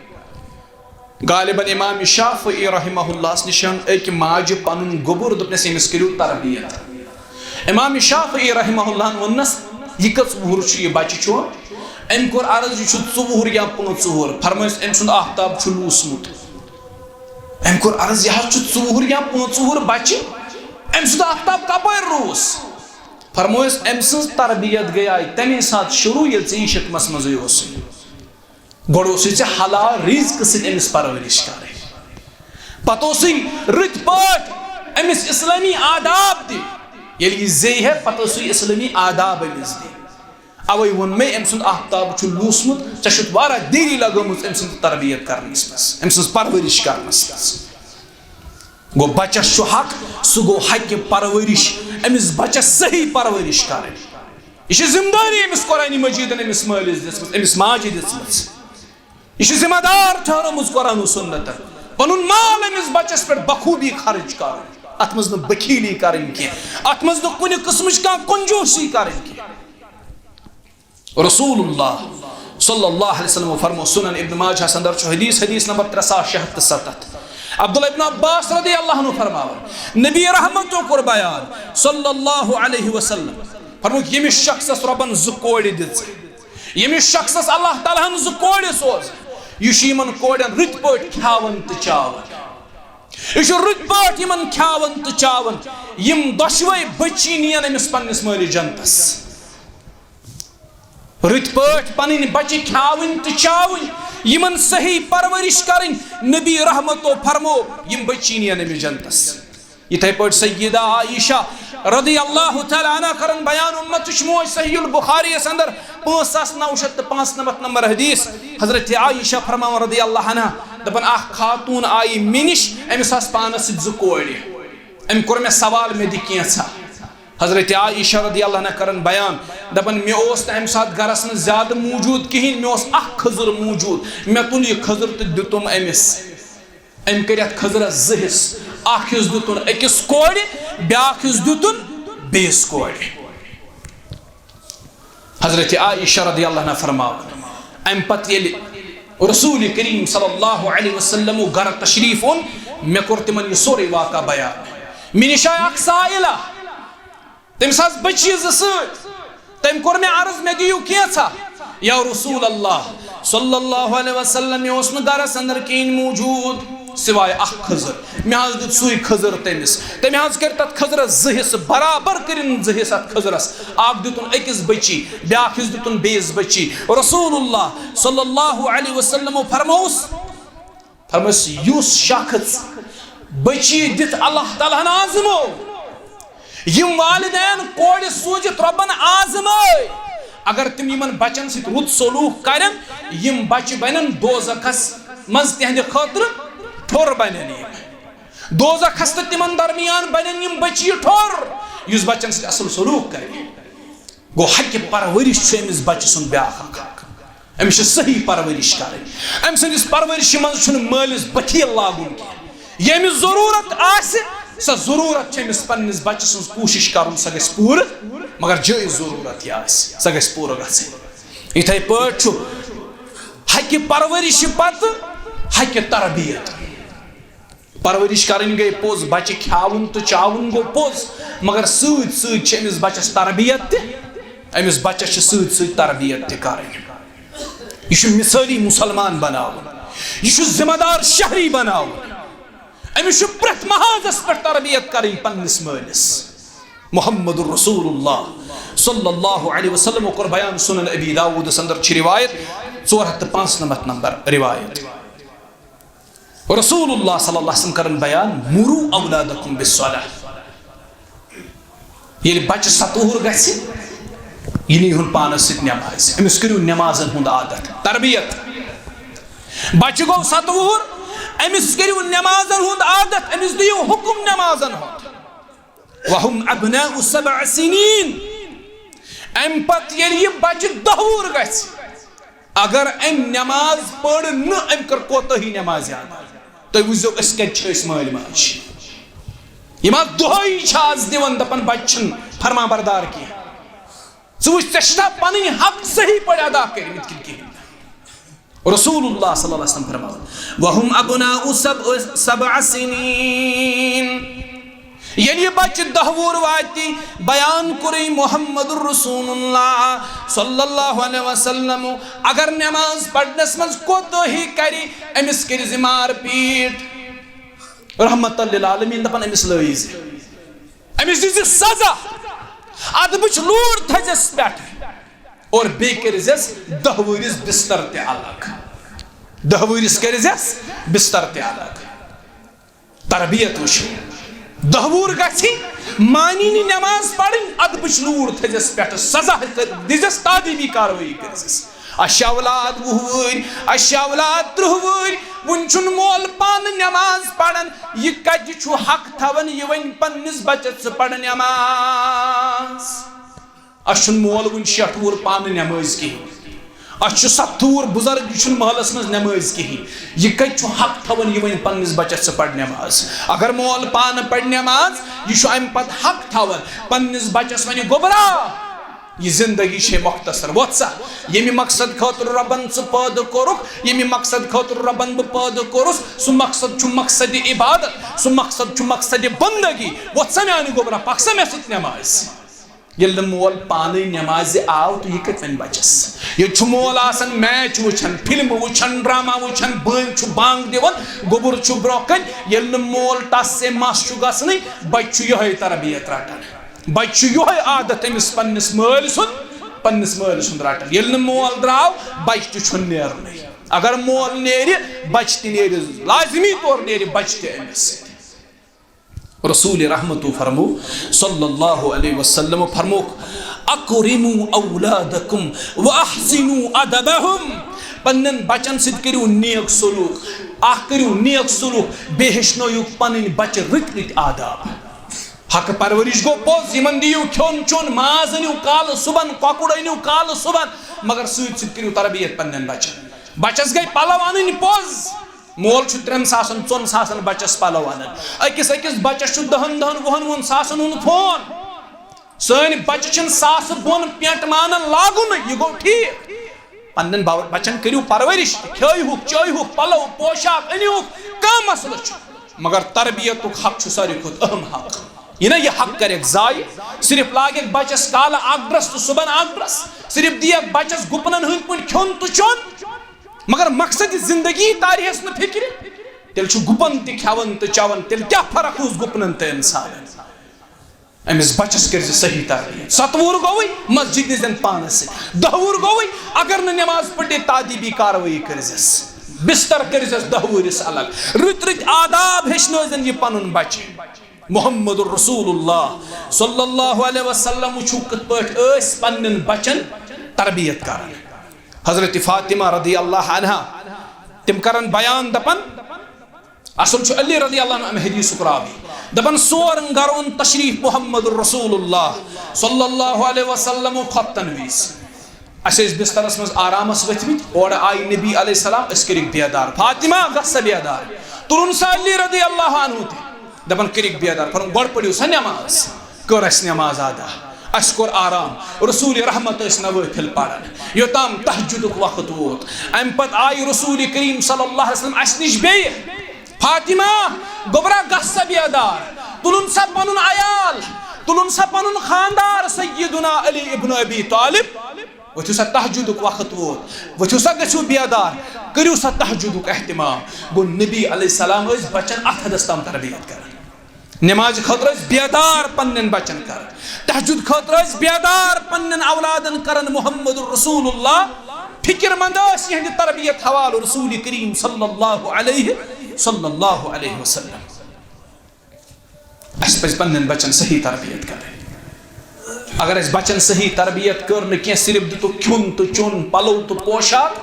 غالباً امام شافعی رحمہ اللہ نشان ایک ماج پن گوبر دپنس امس کرو تربیت امام شافعی رحمہ اللہ ونس یہ کت وہر یہ بچہ ام کور عرض یہ 4 یا 5 فرمائس ام سند آفتاب لوسمت ام کور عرض یہ 4 یا 5 بچہ ام سند آفتاب کپر روس فرمائس ام سن تربیت گئی تمے سات شروع یل ژے شکمس مزے اس گوڑ ژے حلال رزق سۭتۍ أمِس پرورش کرے پتہ رٕتۍ پٲٹھۍ أمِس اسلامی آداب دِ ییٚلہِ یہِ زیٚیہِ ہے پتہ اسلامی آداب أمِس دِ اوے ووٚن مےٚ أمۍ سُنٛد آفتاب چھُ لوٗسمُت ژےٚ چھُتھ واریاہ دیری لگٲمٕژ أمۍ سٕنٛز تربیت کرنس منٛز أمۍ سٕنٛز پرورش کرنس منٛز گوٚو بچس چھُ حق سُہ گوٚو حقہِ پرورش أمِس بچس صحیح پرورش کرٕنۍ یہِ چھِ ذمہٕ دٲری أمِس قرآنِ مجیٖدن أمِس مٲلِس دِژمٕژ أمِس ماجہِ دِژمٕژ یہ ذمہ دار ٹھہرمٕژ قرآن و سنتن پنن مال أمِس بچس پہ بخوبی خرچ کرُن ات منٛز نہٕ بخیلی کرٕنۍ کینٛہہ ات منٛز نہٕ کُنہِ قٕسمٕچ کانٛہہ کنجوٗسی کرٕنۍ کینٛہہ رسول اللہ صلی اللہ علیہ وسلم فرمو سنن ابن ماجہ اندر چھُ حدیث نمبر 3667 عبداللہ ابن عباس رضی اللہ عنہ فرماون نبی رحمتو کور بیان صلی اللہ علیہ وسلم فرمو ییٚمِس شخصس رۄبن 2 کورِ دِژ ییٚمِس شخصس اللہ تعالیٰ ہن 2 کورِ سوز یہ یمن کورین رٕتۍ پٲٹھۍ کھیاون تہٕ چاون یہ رٕتۍ پٲٹھۍ یمن کھیاون تہٕ چاون یم دۄشوے بچی نین أمِس پننس مٲلِس جنتس رٕتۍ پٲٹھۍ پنٕنۍ بچہِ کھیاون تہٕ چاون یمن صحیح پرورش کرٕنۍ نبی رحمتو فرمو یم بچی نین أمِس جنتس یتھے پٲٹھۍ سیدہ عائشہ رضی اللہ تعالیٰ عنہ کرن بیان امتچ موج صحیح البخاری اس اندر 5995 نمبر حدیث حضرت عائشہ فرماون رضی اللہ عنہ دپن اخ خاتون آئی منش امس آس پانس 2 کورِ ام کور مے سوال مے دِ کینژھا حضرت عائشہ رضی اللہ عنہ کرن بیان دپن مے اوس ام سات گرس میں زیادہ موجود کہین مے اوس اخ خضر موجود مے تُل یہ خضر تہ دتم امس ام کریت خضرس 2 حصہٕ اخ حصہٕ دتن أکِس کورِ بیاکھ حصہٕ دتن بیٚیِس کورِ حضرت عائشہ رضی اللہ عنہ فرماون ام پتہ ییٚلہِ رسول کریم صلی اللہ علیہ وسلم گھر تشریف اون مے کور تمن یہ سورے واقعہ بیان مےٚ نِش آیہِ اکھ سائلہ تٔمِس آسہٕ بچی 2 سۭتۍ تٔمۍ کوٚر مےٚ عرض مےٚ دِیِو کینٛژھا یا رسول اللہ صلی اللہ علیہ وسلم مےٚ اوس نہٕ گرس اندر کہیٖنۍ موجود سوائے اخ خضر مےٚ حظ دیُت سُے خضر تٔمِس تٔمۍ حظ کٔرۍ تتھ خضرس 2 حصہٕ برابر کٔرِنۍ 2 حصہٕ اتھ خضرس اکھ دیُتُن أکِس بچی بیاکھ حصہٕ دیُتُن بیٚیِس بچی رسول اللہ صلی اللہ علیہ وسلم فرموس یُس شخص بچی دِتھ اللہ تعالیٰ ہن آزمو یم والدین کورِ سوٗزِتھ رۄبن آزمٲے اگر تِم یمن بچن سۭتۍ رُت سلوٗک کرن یم بچہِ بنن دوزخس منٛز تِہنٛدِ خٲطرٕ ٹھوٚر بنن یم دوزخس تہٕ تِمن درمیان بنن یم بچی ٹھوٚر یُس بچن سۭتۍ اصل سلوٗک کرِ گوٚو حقہِ پرورش چھُ أمِس بچہِ سُنٛد بیاکھ حق أمِس چھِ صحیح پرورش کرٕنۍ أمۍ سٕنٛدِس پرورشہِ منٛز چھُنہٕ مٲلِس بخیل لاگُن کینٛہہ ییٚمِس ضروٗرت آسہِ سۄ ضروٗرت چھِ أمِس پننِس بچہِ سٕنٛز کوٗشِش کرُن سۄ گژھِ پوٗرٕ مگر جٲیز ضروٗرت یہِ آسہِ سۄ گژھِ پوٗرٕ گژھٕنۍ یِتھے پٲٹھۍ چھُ حقہِ پرورشہِ پتہٕ حقہِ تربیت پرورش کرن گئی پوز بچہ کھیاون تو چاون گو پوز مگر سۭتۍ سۭتۍ چھِ أمِس بچس تربیت تہِ أمِس بچس چھِ سۭتۍ سۭتۍ تربیت تہِ کرٕنۍ یہِ چھُ مثٲلی مسلمان بناوُن یہِ چھُ ذمہ دار شہری بناوُن أمِس چھُ پرٛٮ۪تھ محاذس پٮ۪ٹھ تربیت کرٕنۍ پننِس مٲلِس محمد رسول اللہ صلی اللہ علیہ وسلم کوٚر بیان سنن ابی داؤدس اندر چھِ روایت 495 نمبر روایت رسول اللہ صلی اللہ علیہ وسلم کرن بیان مرو اولادکم بالصلاۃ ییٚلہِ بچہ 7 وُہُر گژھِ یہِ نیٖہُن پانس سۭتۍ نٮ۪مازِ أمِس کٔرِو نٮ۪مازن ہُنٛد عادت تربیت بچہ گوٚو 7 وُہُر أمِس کٔرِو نٮ۪مازن ہُنٛد عادت أمِس دِیِو حُکم نٮ۪مازن ہُنٛد وہم ابناء 7 سنین امہِ پتہٕ ییٚلہِ یہِ بچہ 10 وُہُر گژھِ اگر أمۍ نٮ۪ماز پٔر نہٕ أمۍ کٔر کوتاہی نٮ۪مازِ ادا تُہۍ وٕچھزیو أسۍ کتہِ چھِ أسۍ مٲلۍ ماجہِ یما دہائی چھاز دیون دپن بچن فرما بردار کی ژٕ وٕچھ ژےٚ چھا پنٕنۍ حق صحیح پٲٹھۍ ادا کٔرمٕتۍ کِنہٕ کِہیٖنۍ رسول اللہ صلی اللہ علیہ وسلم فرماوان وَهُمْ أَبْنَاءُ سَبْعَ سِنِينَ ییٚلہِ یہِ بچہِ 10 وُہُر واتی بیان کوٚرُے محمد رسول اللہ صلی اللہ علیہ وسلم اگر نماز پڑھنس منٛز کوتاہی کرِ أمِس کٔرۍ زِ مار پیٖٹ رحمت للعالمین دپان أمِس لٲیِزِ أمِس دِزِ سزا ادبٕچ لوٗر تھٲیزٮ۪س پٮ۪ٹھ اور بیٚیہِ کٔرۍزٮ۪س 10 وٕہرِس بستر تہِ الگ 10 وٕہرِس کٔرۍزٮ۪س بستر تہِ الگ تربیت وٕچھِو 10 وُہُر گژھِ مانی نہٕ نٮ۪ماز پرٕنۍ ادبٕچ لوٗر تھٲیزٮ۪س پٮ۪ٹھ سزا دِزٮ۪س تعلیٖمی کاروٲیی کٔرۍزٮ۪س اَسہِ چھِ اولاد 20 وٕہٕرۍ اَسہِ چھِ اولاد 30 وٕہٕرۍ وٕنہِ چھُنہٕ مول پانہٕ نٮ۪ماز پران یہِ کتہِ چھُ حق تھاوان یہِ وۄنۍ پننِس بچس ژٕ پر نٮ۪ماز اَسہِ چھُنہٕ مول وٕنہِ 60 وُہُر پانہٕ نٮ۪مٲزۍ کِہیٖنۍ اَسہِ چھُ 70 وُہُر بُزرگ یہِ چھُنہٕ محلس منٛز نٮ۪مٲزۍ کِہیٖنۍ یہِ کتہِ چھُ حق تھاوان یہِ وۄنۍ پننِس بچس ژٕ پر نٮ۪ماز اگر مول پانہٕ پرِ نٮ۪ماز یہِ چھُ امہِ پتہٕ حق تھاوان پننِس بچس وَنہِ گوٚبرا یہ زندگی چھے مختصر ووت سا یمی مقصد خاطر ربن ژٕ پٲدٕ کوٚرُکھ یمی مقصد خاطر ربن بہٕ پٲدٕ کوٚرُس سُہ مقصد چھُ مقصد عبادت سُہ مقصد چھُ مقصد بندگی ووت سا میانہِ گوٚبرا پکھ سا مےٚ سۭتۍ نٮ۪مازِ ییٚلہِ نہٕ مول پانے نٮ۪مازِ آو تہٕ یہِ کتہِ وَنہِ بچس ییٚتہِ چھُ مول آسان میچ وٕچھان فلمہٕ وٕچھان ڈراما وٕچھان بٲنۍ چھُ بانگ دِوان گوٚبُر چھُ برونٛہہ کَنہِ ییٚلہِ نہٕ مول ٹس سے مس چھُ گژھنٕے بچہِ چھُ یِہوٚے تربیت رٹان بچہِ چھُ یِہوٚے عادت أمِس پننِس مٲلۍ سُنٛد رٹان ییٚلہِ نہٕ مول درٛاو بچہِ تہِ چھُنہٕ نیرنٕے اگر مول نیرِ بچہِ تہِ نیرِ لازمی طور نیرِ بچہِ تہِ أمِس سۭتۍ رسول رحمتو فرمو صلی اللہ علیہ وسلم فرموک اکرموا اولادکم واحسنوا ادبہم پنن بچن سۭتۍ کٔرِو نیک سلوک اکھ کٔرِو نیک سلوک بیٚیہِ ہیٚچھنٲیِو پنٕنۍ بچہِ رٕتۍ رٕتۍ آداب حق پرورش گو پوز یمن دیو کھیون چون ماز انیو کال صبحن کۄکُر انیو کال صبحن مگر سۭتۍ سۭتۍ کٔرِو تربیت پننٮ۪ن بچن بچس گٔے پلو انٕنۍ پوز مول چھُ 3 ساسن 4 ساسن بچس پلو انان أکِس بچس چھُ 10 وُہن ساسن ہُنٛد فون سٲنۍ بچہِ چھِنہٕ ساسہٕ بۄن پینٹ مانان لاگُن یہِ گوٚو ٹھیٖک پننٮ۪ن بچن کٔرِو پرورش کھیٲیہُکھ چٲیہُکھ پلو پوشاک أنِہُکھ کانٛہہ مسلہٕ چھُ مگر تربیتُک حق چھُ ساروی کھۄتہٕ اہم حق یہ نا یہ حق کریک ضائع صرف لاگیک بچس کالا اکھ ڈرس تو صبحن اکھ ڈرس صرف دیک بچس گپنن ہند پٲٹھۍ کھیون تو چون مگر مقصد زندگی تاریخس نہ فکر تیل چھُ گپن تہِ کھیون تہٕ چون تیل کیا فرق اوس گپنن تہٕ انسانن أمِس بچس کٔرزِ صحیح تربیت 7 وُہُر گوٚوٕے مسجد نِزٮ۪ن پانس سۭتۍ 10 وُہُر گوٚوٕے اگر نہٕ نٮ۪ماز پٔرِتھ تعدیٖبی کاروٲیی کٔرزٮ۪س بستر کٔرزٮ۪س 10 وُہرِس الگ رٕتۍ رٕتۍ آداب ہیٚچھنٲیزٮ۪ن یہِ پنُن بچہِ محمد رسول اللہ صلی اللہ علیہ وسلم وٕچھو کِتھ پٲٹھۍ ٲسۍ پننٮ۪ن بچن تربیت کران حضرت فاطمہ رضی اللہ عنہا تِم کرن بیان دپن اصل چھُ علی رضی اللہ عنہ حدیثُک راوی دپن سورن گھر اوٚن تشریف محمد رسول اللہ صلی اللہ علیہ وسلم خۄفتن وِزِ اسہِ ٲسۍ بسترس منٛز آرامس ؤتھمٕتۍ اورٕ آیہِ نبی علیہ السلام أسۍ کٔرِکھ بیدار فاطمہ گژھ سا بیدار تُلُن سا علی رضی اللہ عنہ تہِ دپن کٔرِکھ بیدار فرمون گۄڈٕ پٔرِو سا نٮ۪ماز کٔر اسہِ نٮ۪ماز ادا اسہِ کوٚر آرام رسول رحمت ٲسۍ نوٲفِل پران یوٚتام تہجدُک وقت ووت امہِ پتہٕ آیہِ رسول کریم صلی اللہ علیہ وسلم اسہِ نِش بیٚیہِ فاطمہ گوٚبرا گژھ سا بیدار تُلُن سا پنُن عیال تُلُن سا پنُن خاندار سیدنا علی ابن ابی طالب ؤتھِو سا تہجدُک وقت ووت ؤتھِو سا گٔژھِو بیدار کٔرِو سا تہجدُک احتمام گوٚو نبی علیہ السلام ٲسۍ بچن اتھ حدس تام تربیت کران نماز خٲطرٕ ٲسۍ بیدار پننٮ۪ن بچن کران تہجد خٲطرٕ ٲسۍ بیدار پننٮ۪ن اولادن کران محمد رسول اللہ فکر مند ٲسۍ یِہنٛدِ تربیت حوالہٕ رسول کریم صلی اللہ علیہ وسلم اسہِ پزِ پننٮ۪ن بچن صحیح تربیت کرٕنۍ اگر اسہِ بچن صحیح تربیت کٔر نہٕ کینٛہہ صرف دِتُکھ کھیوٚن تہٕ چیوٚن پلو تہٕ پوشاک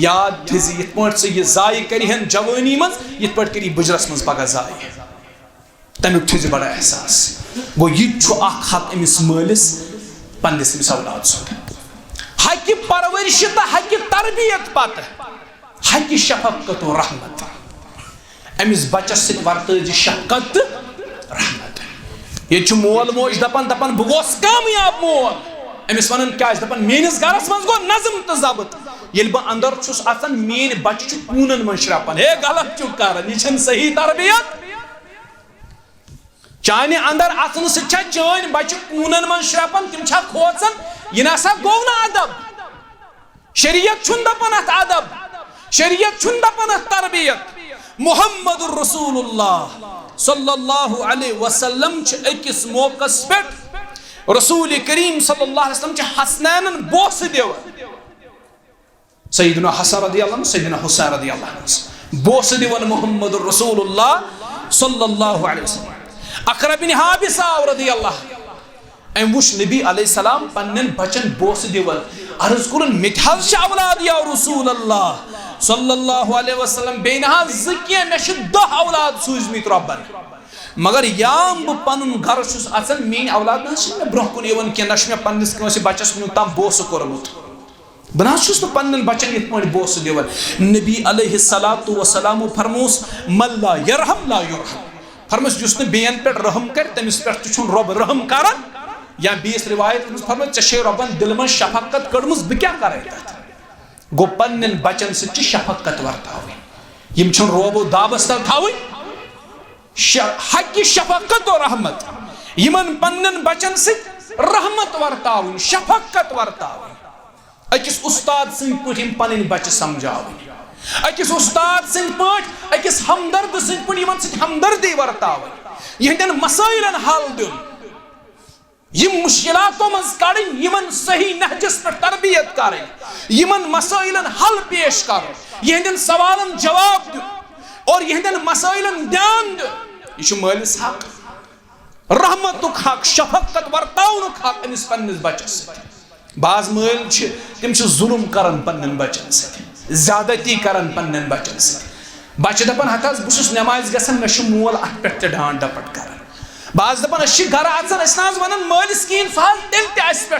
یاد تھٲیزِ یِتھ پٲٹھۍ ژٕ یہِ ضایہِ کرِہن جوٲنی منٛز یِتھ پٲٹھۍ کٔری بُجرس منٛز پگاہ ضایہِ تمیُک تھٲیزِ بڑا احساس گوٚو یہِ تہِ چھُ اکھ حق أمِس مٲلِس پننِس أمِس اولاد سُنٛد حقہِ پرورشہِ تہٕ حقہِ تربیت پتہٕ حقہِ شفقت و رحمت أمِس بچس سۭتۍ ورتٲیزِ شفقت تہٕ رحمت یہ مول موج دپان بہ گوس کامیاب مول امس ون کیا دپان میس گرس من گو نظم تو ضبط یل بہ اندر چھس آسان مین بچہ کونن من شرپان ہے غلط چھ کران یہ صحیح تربیت چانہ اندر اثن سا چان بچہ کونن من شرپان تم چھا کھوژان یہ نسا گو نا ادب شریعت چھن دپان ات ادب شریعت چھن دپان ات تربیت محمد الرسول اللہ صلی اللہ علیہ وسلم چھ اکس موقع پہ رسول کریم صلی اللہ علیہ وسلم چھ حسنین بوس دیوان سیدنا حسن رضی اللہ عنہ سیدنا حسین رضی اللہ عنہ بوس دیوان محمد الرسول اللہ صلی اللہ علیہ وسلم اقرا بن حابس رضی اللہ ام وش نبی علیہ السلام پنن بچن بوس دیوان عرض کرن متحل چھ اولاد یا رسول اللہ صلی اللہ علیہ وسلم بینہا زکیہ میں چھ 10 اولاد سوزمت ربن مگر یام بہ پنن گھر چھس اژن مین اولاد نہ برہ کن یوان کی نش میں پنس کنسی بچس ون تام بوس کورمت بہ نہ چھس پنن بچن یت پٲٹھۍ بوس دیوان نبی علیہ الصلوۃ والسلام فرموس من لا یرحم لا یرحم فرموس یس نہ بیان پٮ۪ٹھ رحم کر تمس پٮ۪ٹھ تہ چھُنہٕ رۄب رحم کران یا بیس روایت منٛز فرموس ژےٚ چھے رۄبن دل منٛز شفقت کٔڑمٕژ بہٕ کیٛاہ کرے تتھ گو پنن بچن سۭتۍ چھِ شفقت ورتاوٕنۍ یِم چھِنہٕ روب و دابس تل تھاوٕنۍ حق شفقت و رحمت یمن پنن بچن سۭتۍ رحمت ورتاوٕنۍ شفقت ورتاوٕنۍ اکس استاد سٕنٛدۍ پٲٹھۍ یِم پنٕنۍ بچہِ سمجھاوٕنۍ اکس استاد سٕنٛدۍ پٲٹھۍ اکس ہمدرد سٕنٛدۍ پٲٹھۍ یمن سۭتۍ ہمدردی ورتاوٕنۍ یہنٛدٮ۪ن مسائلن حل دیُن یم مشکلاتوں مز کڑن یمن صحیح نہجس پر تربیت کریں یمن مسائلن حل پیش کرو یہندن سوالن جواب دو اور یہندن مسائلن دھیان دو یہ مالس حق رحمتک حق شفقت ورتاونک حق امس پنس بچس بعض مال تم ظلم کران پنن بچن ست زیادتی کران پنن بچن ست بچہ دپان ہتھ بس نماز گژھان مے مول ات پہ ڈانٹ ڈپٹ کران بعض دپان اس گھر اژان اس ناز ونان مالس کین سہل تیل تہ اس پہ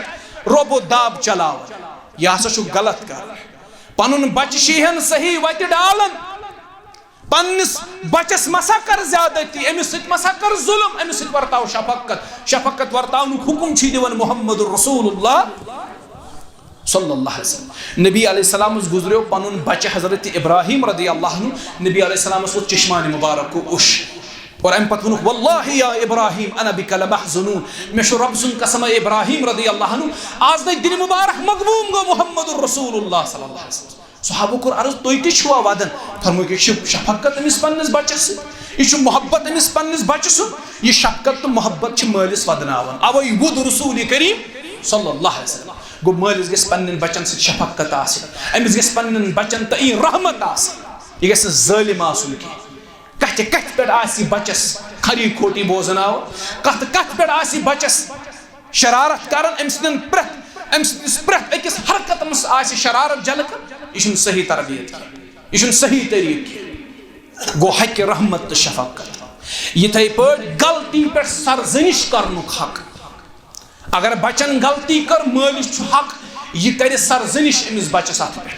روب و داب چلاوان یہ ہسا غلط کر پنن بچہ شیہن صحیح وتہ ڈالن پنس بچس مسا کر زیادتی امس ست مسا کر ظلم امس ست ورتاو شفقت ورتاونک حکم چھ دیوان محمد رسول اللہ صلی اللہ علیہ وسلم نبی علیہ السلام گزریو پنن بچہ حضرت ابراہیم رضی اللہ عنہ نبی علیہ السلام اس چشمان مبارک کو اش اور ام پتہ ونک واللہ یا ابراہیم انا بک لمحزنون میں شو رب سن قسم ابراہیم رضی اللہ عنہ آز دل مبارک مغموم گو محمد رسول اللہ صلی اللہ علیہ وسلم صحابہ کو عرض توئی تہ چھوا ودن فرمو کہ شفقت امس پنس بچس یہ محبت امس پنس بچس یہ شفقت تو محبت چھ مالس ودناون اوے ود رسول کریم صلی اللہ علیہ وسلم گو مالس گژھِ پنن بچن سۭتۍ شفقت آسٕنۍ أمِس گژھِ پننٮ۪ن بچن تہٕ رحمت آسٕنۍ یہِ گژھِ نہٕ ظٲلِم آسُن کینٛہہ کتھ کتھ پٮ۪ٹھ آسہِ بچس کھری کھوٹی بوزناوان کتھ کتھ پٮ۪ٹھ آسہِ بچس شرارت کران أمۍ سٕنٛدِس پرٛٮ۪تھ أکِس حرکت منٛز آسہِ شرارت جلکان یہِ چھُنہٕ صحیح تربیت کینٛہہ یہِ چھُنہٕ صحیح طریقہٕ کینٛہہ گوٚو حقہِ رحمت تہٕ شفقت یِتھے پٲٹھۍ غلطی پٮ۪ٹھ سرزنش کرنُک حق اگر بچن غلطی کر مالس چھُ حق یہ کرِ سرزنش امس بچس ات پہ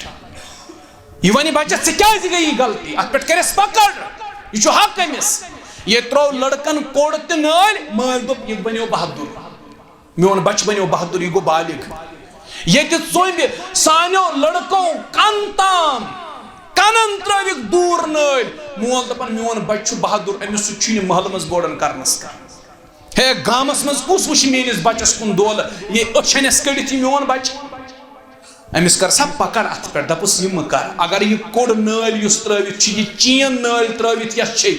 یہ ون بچس ژےٚ کیازِ گٔیی غلطی ات پہ کرس پکڑ یہ چھُ حق امس یہ ترو لڑکن کوڑ تہ نٲلۍ مٲلۍ دوٚپ یہِ بنیو بہادر میون بچہ بنیو بہادر یہ گو بالغ ییٚتہِ ژوٚمبہِ سانیو لڑکو کن تام کنن ترٲوِکھ دوٗر نٲلۍ مول دپان میون بچہ چھُ بہادر امس سۭتۍ چھُنہٕ محلہٕ منٛز بورن کرنس کانٛہہ ہے گامس مز کس وچ میٲنس بچس کن دولہٕ یہ أچھنس کڑتھ یہ میون بچہ امس کر سا پکڑ ات پہ دپس یہ مکر اگر یہ کوڑ نٲلۍ یُس ترٲوِتھ یہ چین نٲلۍ ترٲوِتھ یتھ چھے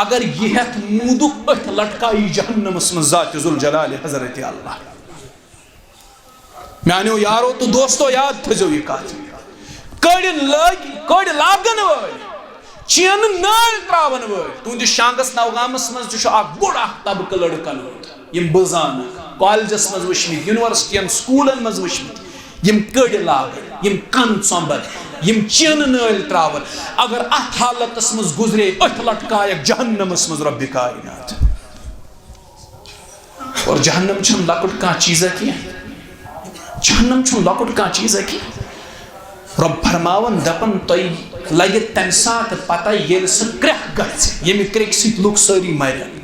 اگر یہ ہتھ موٗدُک أتھۍ لٹکائی جہنمس من ذات ذوالجلال حضرت اللہ میانیو یارو تو دوستو یاد تھزو یہ کتھ کڑ لاگن وٲلۍ چین نٲلۍ تراون وٲلۍ تُہندِس شانگس نوگامس مز تہِ چھُ اکھ بوٚڑ اکھ طبقہٕ لڑکن یم بہٕ زانکھ کالجس مز وٕچھمٕتۍ یونیورسٹین سکوٗلن مز وٕچھمٕتۍ یم کٔڑۍ لاگن یم کن ژۄمبن یم چینہٕ نٲلۍ تراون اگر اتھ حالتس مز گزرے أتھۍ لٹکایکھ جہنمس مز رۄبِ کائنات اور جہنم چھُنہٕ لۄکُٹ کانٛہہ چیٖزا کینٛہہ جہنم چھُنہٕ لۄکُٹ کانٛہہ چیٖزا کینٛہہ رب فرماون دپن تۄہہِ لگہِ تمہِ ساتہٕ پتہ ییٚلہِ سُہ کرٛٮ۪کھ گژھِ ییٚمہِ کرٛیکہِ سۭتۍ لُکھ سٲری مرن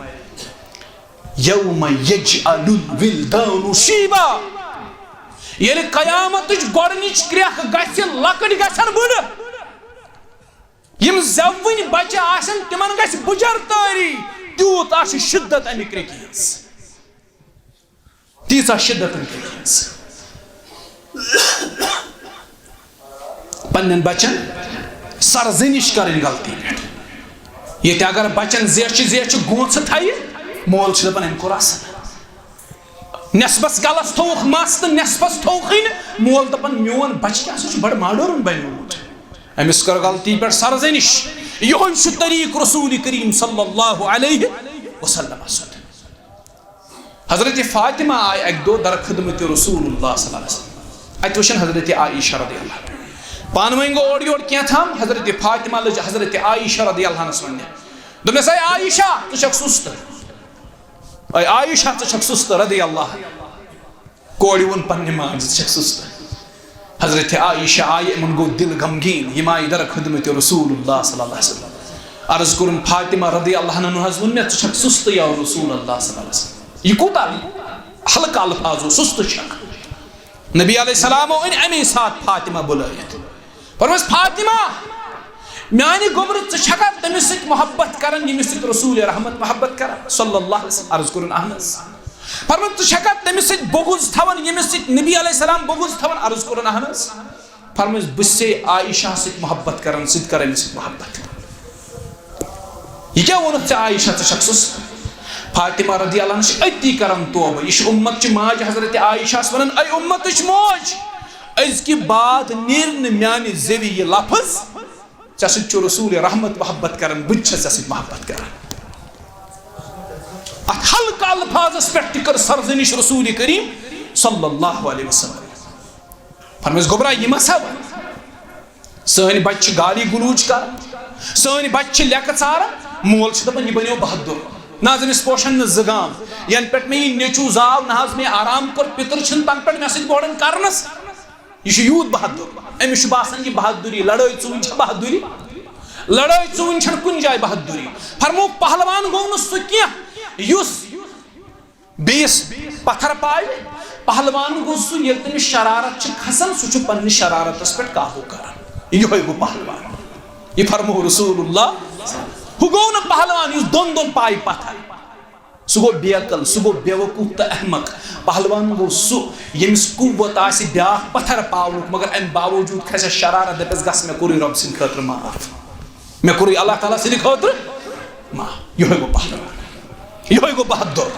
یوم یجعل الولدان شیبا ییٚلہِ قیامتٕچ گۄڈنِچ کرٛیکھ گژھِ لۄکٕٹۍ گژھن بٔڑٕ یِم زٮ۪وٕنۍ بچہِ آسن تِمن گژھِ بُجر تٲری تیوٗت آسہِ شِدت امہِ کرٛیکہِ ہٕنٛز تیٖژاہ شِدت امہِ کرٛیکہِ ہٕنٛز پننٮ۪ن بچن سرزنش کرٕنۍ غلطی پٮ۪ٹھ ییٚتہِ اگر بچن زیچھِ گونٛژھٕ تھایہِ مول چھُ دپان أمۍ کوٚر اصل نٮ۪صبس گلس تھووُکھ مس تہٕ نٮ۪صبس تھووُکھٕے نہٕ مول دپان میون بچہِ کیٛاہ سا چھُ بڑٕ ماڈٲرٕن بنیومُت أمِس کٔر غلطی پٮ۪ٹھ سرزنش یِہوے چھُ طریٖق رسول کریم صلی اللہ علیہ وسلم حضرت فاطمہ آیہِ اکہِ دۄہ در خدمت رسول اللہ صلی اللہ علیہ وسلم اتہِ وٕچھن حضرت عائشہ رضی اللہ عنہا پانہٕ ؤنۍ گوٚو اورٕ یورٕ کینٛژھام حضرت فاطمہ لٔج حضرت عائشہ رضی اللہ عنہس وننہِ دوٚپنس اے عائشہ ژٕ چھکھ سُستہٕ اے عائشہ ژٕ چھکھ سُستہٕ رضی اللہ کورِ ووٚن پننہِ ماجہِ ژٕ چھکھ سُستہٕ حضرت عائشہ آیہِ یِمن گوٚو دل غمگیٖن یِم آیہِ در خدمت رسول اللہ صلی اللہ علیہ وسلم عرض کوٚرُن فاطمہ رضی اللہ عنہ حظ ووٚن مےٚ ژٕ چھکھ سُستہٕ یا رسول اللہ صلی اللہ علیہ وسلم یہ کوٗتاہ ہلکہٕ الفاظ اوس سُستہٕ چھکھ نبی علیہ السلامو أنۍ امی ساتہٕ فاطمہ بُلٲیِتھ فرمٲیس فاطمہ میانہِ گوبرٕ ژٕ چھکھا تٔمِس سۭتۍ محبت کران ییٚمِس سۭتۍ رسول رحمت محبت کران صلی اللہ علیہ وسلم عرض کوٚرُن اہن حظ فرمٲیس ژٕ چھکھا تٔمِس سۭتۍ بغض تھاوان ییٚمِس سۭتۍ نبی علیہ السلام بغض تھاوان عرض کوٚرُن اہن حظ فرمٲیس بہٕ چھسے عائشہ سۭتۍ محبت کران ژٕ تہِ کر أمِس سۭتۍ محبت یہِ کیٛاہ ووٚنُتھ ژےٚ عائشہ ژٕ چھکھ سُستہٕ فاطمہ رضی اللہ عنہ چھِ أتی کران توبہٕ یہِ چھِ اُمت چہِ ماجہِ حضرت عائشہس ونان اے اُمتٕچ موج أزکہِ بعد نیرِ نہٕ میانہِ زیوِ یہِ لفظ ژےٚ سۭتۍ چھُ رسول رحمت محبت کران بہٕ تہِ چھس ژےٚ سۭتۍ محبت کران اتھ ہلکہٕ الفاظس پٮ۪ٹھ تہِ کٔر سرزنش رسول کریم صلی اللہ علیہ وسلم فرمٲیس گوبرا یِم ہسا سٲنۍ بچہِ چھِ گالی گلوٗچ کران سٲنۍ بچہِ چھِ لیٚکہٕ ژاران مول چھُ دپان یہِ بنیو بہادُر نہ حظ أمِس پوشن نہٕ زٕ گام ینہٕ پٮ۪ٹھ مےٚ یہِ نیٚچوٗ زاو نہ حظ مےٚ آرام کوٚر پِتٕر چھِنہٕ تنہٕ پٮ۪ٹھ مےٚ سۭتۍ بوڑن کرنس یہِ چھُ یوٗت بہادُر أمِس چھُ باسان یہِ بہادُری لڑٲے ژوٗنۍ چھےٚ بہادُری لڑٲے ژوٗنۍ چھنہٕ کُنہِ جایہِ بہادُری فرمووُکھ پہلوان گوٚو نہٕ سُہ کینٛہہ یُس بیٚیِس پتھر پاوِ پہلوان گوٚو سُہ ییٚلہِ تٔمِس شرارت چھِ کھسان سُہ چھُ پننِس شرارتس پٮ۪ٹھ قابوٗ کران یِہوے گوٚو پہلوان یہِ فرموو رسول اللہ ہُہ گوٚو نہٕ پہلوان یُس دۄن پایہِ پتھر سُہ گوٚو بیقل سُہ گوٚو بیوقوٗف تہٕ احمق پہلوان گوٚو سُہ ییٚمِس قوت آسہِ بیاکھ پتھر پاونُک مگر امہِ باوجوٗد کھسٮ۪س شرارت دپٮ۪س گژھ مےٚ کوٚرُے رۄبہٕ سٕنٛدِ خٲطرٕ معاف مےٚ کوٚرُے اللہ تعالیٰ سٕنٛدِ خٲطرٕ معاف یِہوے گوٚو پہلوان یِہوے گوٚو بہادُر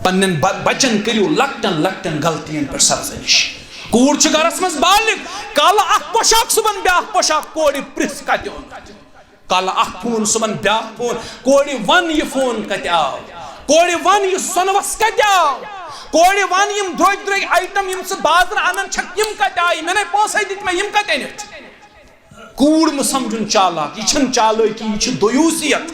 پننٮ۪ن بچن کٔرِو لۄکٹٮ۪ن لۄکٹٮ۪ن غلطین پٮ۪ٹھ سرزنش کوٗر چھِ گرس منٛز بالغ کالہٕ اکھ پوشاک صُبحن بیاکھ پوشاک کورِ پرژھ کتہِ اوٚن کالہٕ اکھ فون صُبحن بیاکھ فون کورِ ون یہِ فون کتہِ آو کورِ ون یہِ سۄنوس کتہِ آو کورِ ون یِم درٛوگۍ درٛوگۍ آیٹم یِم ژٕ بازرٕ انان چھکھ یِم کتہِ آیہِ مےٚ نے پونٛسے دِتۍ مےٚ یِم کتہِ أنِتھ کوٗر مہٕ سمجُن چالاک یہِ چھنہٕ چالٲکی یہِ چھِ دویوٗسیت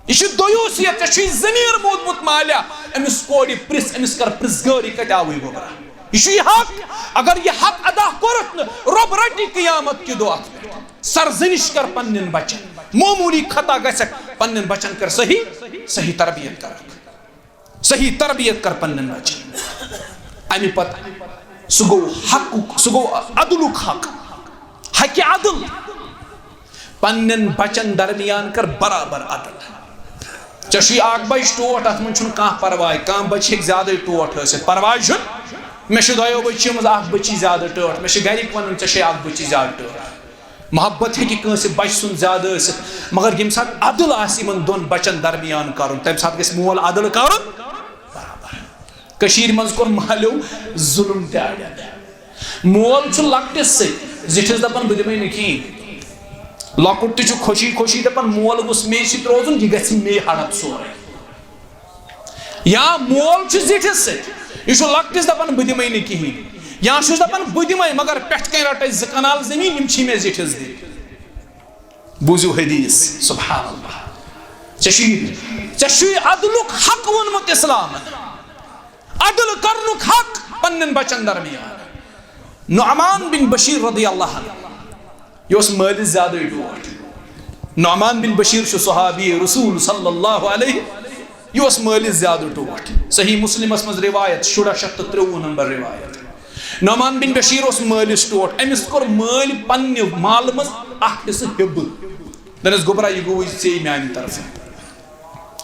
یہِ چھِ دویوٗسیت ژےٚ چھُے ضمیٖر موٗدمُت مالیہ أمِس کورِ پرژھ أمِس کر پرژھگٲر یہِ کتہِ آوٕے گوبرا یہِ چھُ یہِ حق اگر یہِ حق ادا کوٚرُتھ نہٕ رۄب رٹہِ قیامت کہِ دۄہ اتھ پٮ۪ٹھ سرزنش کر پننٮ۪ن بچن معموٗلی خطا گژھکھ پننٮ۪ن بچن کر صحیح تربیت کرکھ صحیح تربیت کر پننٮ۪ن بچن امہِ پتہٕ سُہ گوٚو حقُک سُہ گوٚو عدلُک حق حقہِ عدل پننٮ۪ن بچن درمیان کر برابر عدل ژےٚ چھُے اکھ بچہِ ٹوٹھ اتھ منٛز چھُنہٕ کانٛہہ پرواے کانٛہہ بچہِ ہیٚکہِ زیادے ٹوٹھ ٲسِتھ پرواے چھُنہٕ مےٚ چھُ دۄیو بچیو منٛز اکھ بچی زیادٕ ٹٲٹھ مےٚ چھِ گرِکۍ ونان ژےٚ چھے اکھ بچی زیادٕ ٹٲٹھ محبت ہیٚکہِ کٲنٛسہِ بچہِ سُنٛد زیادٕ ٲسِتھ مگر ییٚمہِ ساتہٕ عدل آسہِ یِمن دۄن بچن درمیان کرُن تمہِ ساتہٕ گژھِ مول عدل کرُن برابر کٔشیٖرِ منٛز کوٚر مالیو ظُلم تہِ اڑٮ۪ن مول چھُ لۄکٹِس سۭتۍ زِٹھِس دپان بہٕ دِمے نہٕ کِہیٖنۍ لۄکُٹ تہِ چھُ خوشی خوشی دپان مول گوٚژھ مے سۭتۍ روزُن یہِ گژھِ مے ہڑپ سورُے یا مول چھُ زِٹھِس سۭتۍ یہِ چھُ لۄکٹِس دپان بہٕ دِمے نہٕ کِہیٖنۍ یا چھُس دپان بہٕ دِمے مگر پٮ۪ٹھٕ کَنۍ رٹے 2 کنال زٔمیٖن یِم چھی مےٚ زِٹھِس دِنۍ بوٗزِو حدیٖث سبحان اللہ ژےٚ چھُے عدلُک حق ووٚنمُت اِسلامن عدل کرنُک حق پننٮ۪ن بچن درمیان نعمان بن بشیر رضی اللہ عنہ یہِ اوس مٲلِس زیادے ڈوٹھ نعمان بن بشیر چھُ صحابی رسول صلی اللہ علیہ یہ مالس زیادہ ٹوٹ. صحیح مسلمس مز روایت 1653 نمبر روایت. نعمان بن بشیر مالس ٹوٹ. امس کور مال پنہ مال مز اخ حصہ ہب. دنس گوبرا یہ گو ژے میانہ طرف.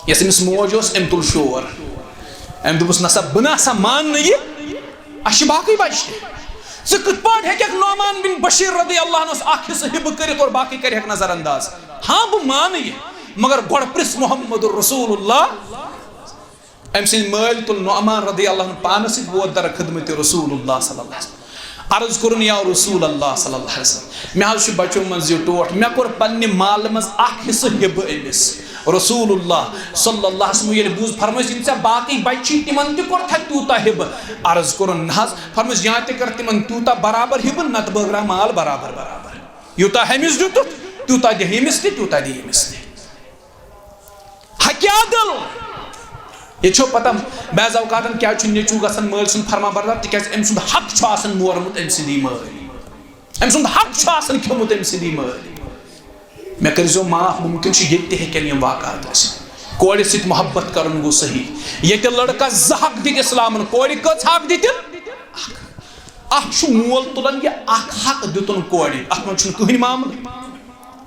یس امس موج ام تل شور. ام دوپس نسا بہ نسا مان یہ اش باقی بچ. ژٕ کِتھ پٲٹھۍ ہیٚککھ نعمان بن بشیر رضی اللہ عنہ اخ حصہ ہب کٔرِتھ اور باقی کرہکھ نظر انداز. ہاں بہ مان یہ مگر گۄڈٕ پرٛژھ محمد رسول اللہ. ام سن مال تل نعمان رضی اللہ عنہ پانس سۭتۍ ووت در خدمت رسول اللہ صلی اللہ علیہ وسلم. عرض کرن یا رسول اللہ صلی اللہ علیہ وسلم مے حظ چھُ بچو منٛز یہ ٹوٹھ. مے کوٚر پننہِ مالہٕ منٛز اکھ حصہٕ ہِبہٕ أمِس. رسول اللہ صلی اللہ علیہ وسلم ییٚلہِ بوٗز فرمٲیس یِم ژےٚ باقٕے بچہِ چھِ تِمن تہِ کوٚرتھا تیوٗتاہ ہِبہٕ. عرض کرن نہ حظ. فرمٲیس یا تہِ کر تِمن تیوٗتاہ برابر ہِبہٕ نتہٕ بٲگرا مال برابر برابر. یوٗتاہ ہیٚمِس دیُتُکھ تیوٗتاہ دِ ییٚمِس تہِ تیوٗتاہ دِ ییٚمِس تہِ. حقیہ دل. یہ چھو پتہ بعض اوقات کیا نیچو گژھان مٲلۍ سُنٛد فرما بردار تِکیازِ أمۍ سُنٛد حق چھُ آسان مورمُت أمۍ سٕنٛدی مٲلۍ. أمۍ سُنٛد حق چھُ آسان کھیوٚمُت أمۍ سٕنٛدی مٲلۍ. مےٚ کٔرۍزیو معاف ممکن چھُ ییٚتہِ تہِ ہیٚکن یِم واقعات ٲسِتھ. کورِ سۭتۍ محبت کرُن گوٚو صحیح. ییٚتہِ لڑکس 2 حق دِتۍ اسلامن. کورِ کٔژ حق دِتِن؟ اکھ چھُ مول تُلان یہِ اکھ حق دیُتُن کورِ. اتھ منٛز چھُنہٕ کٕہٕنۍ معاملہٕ.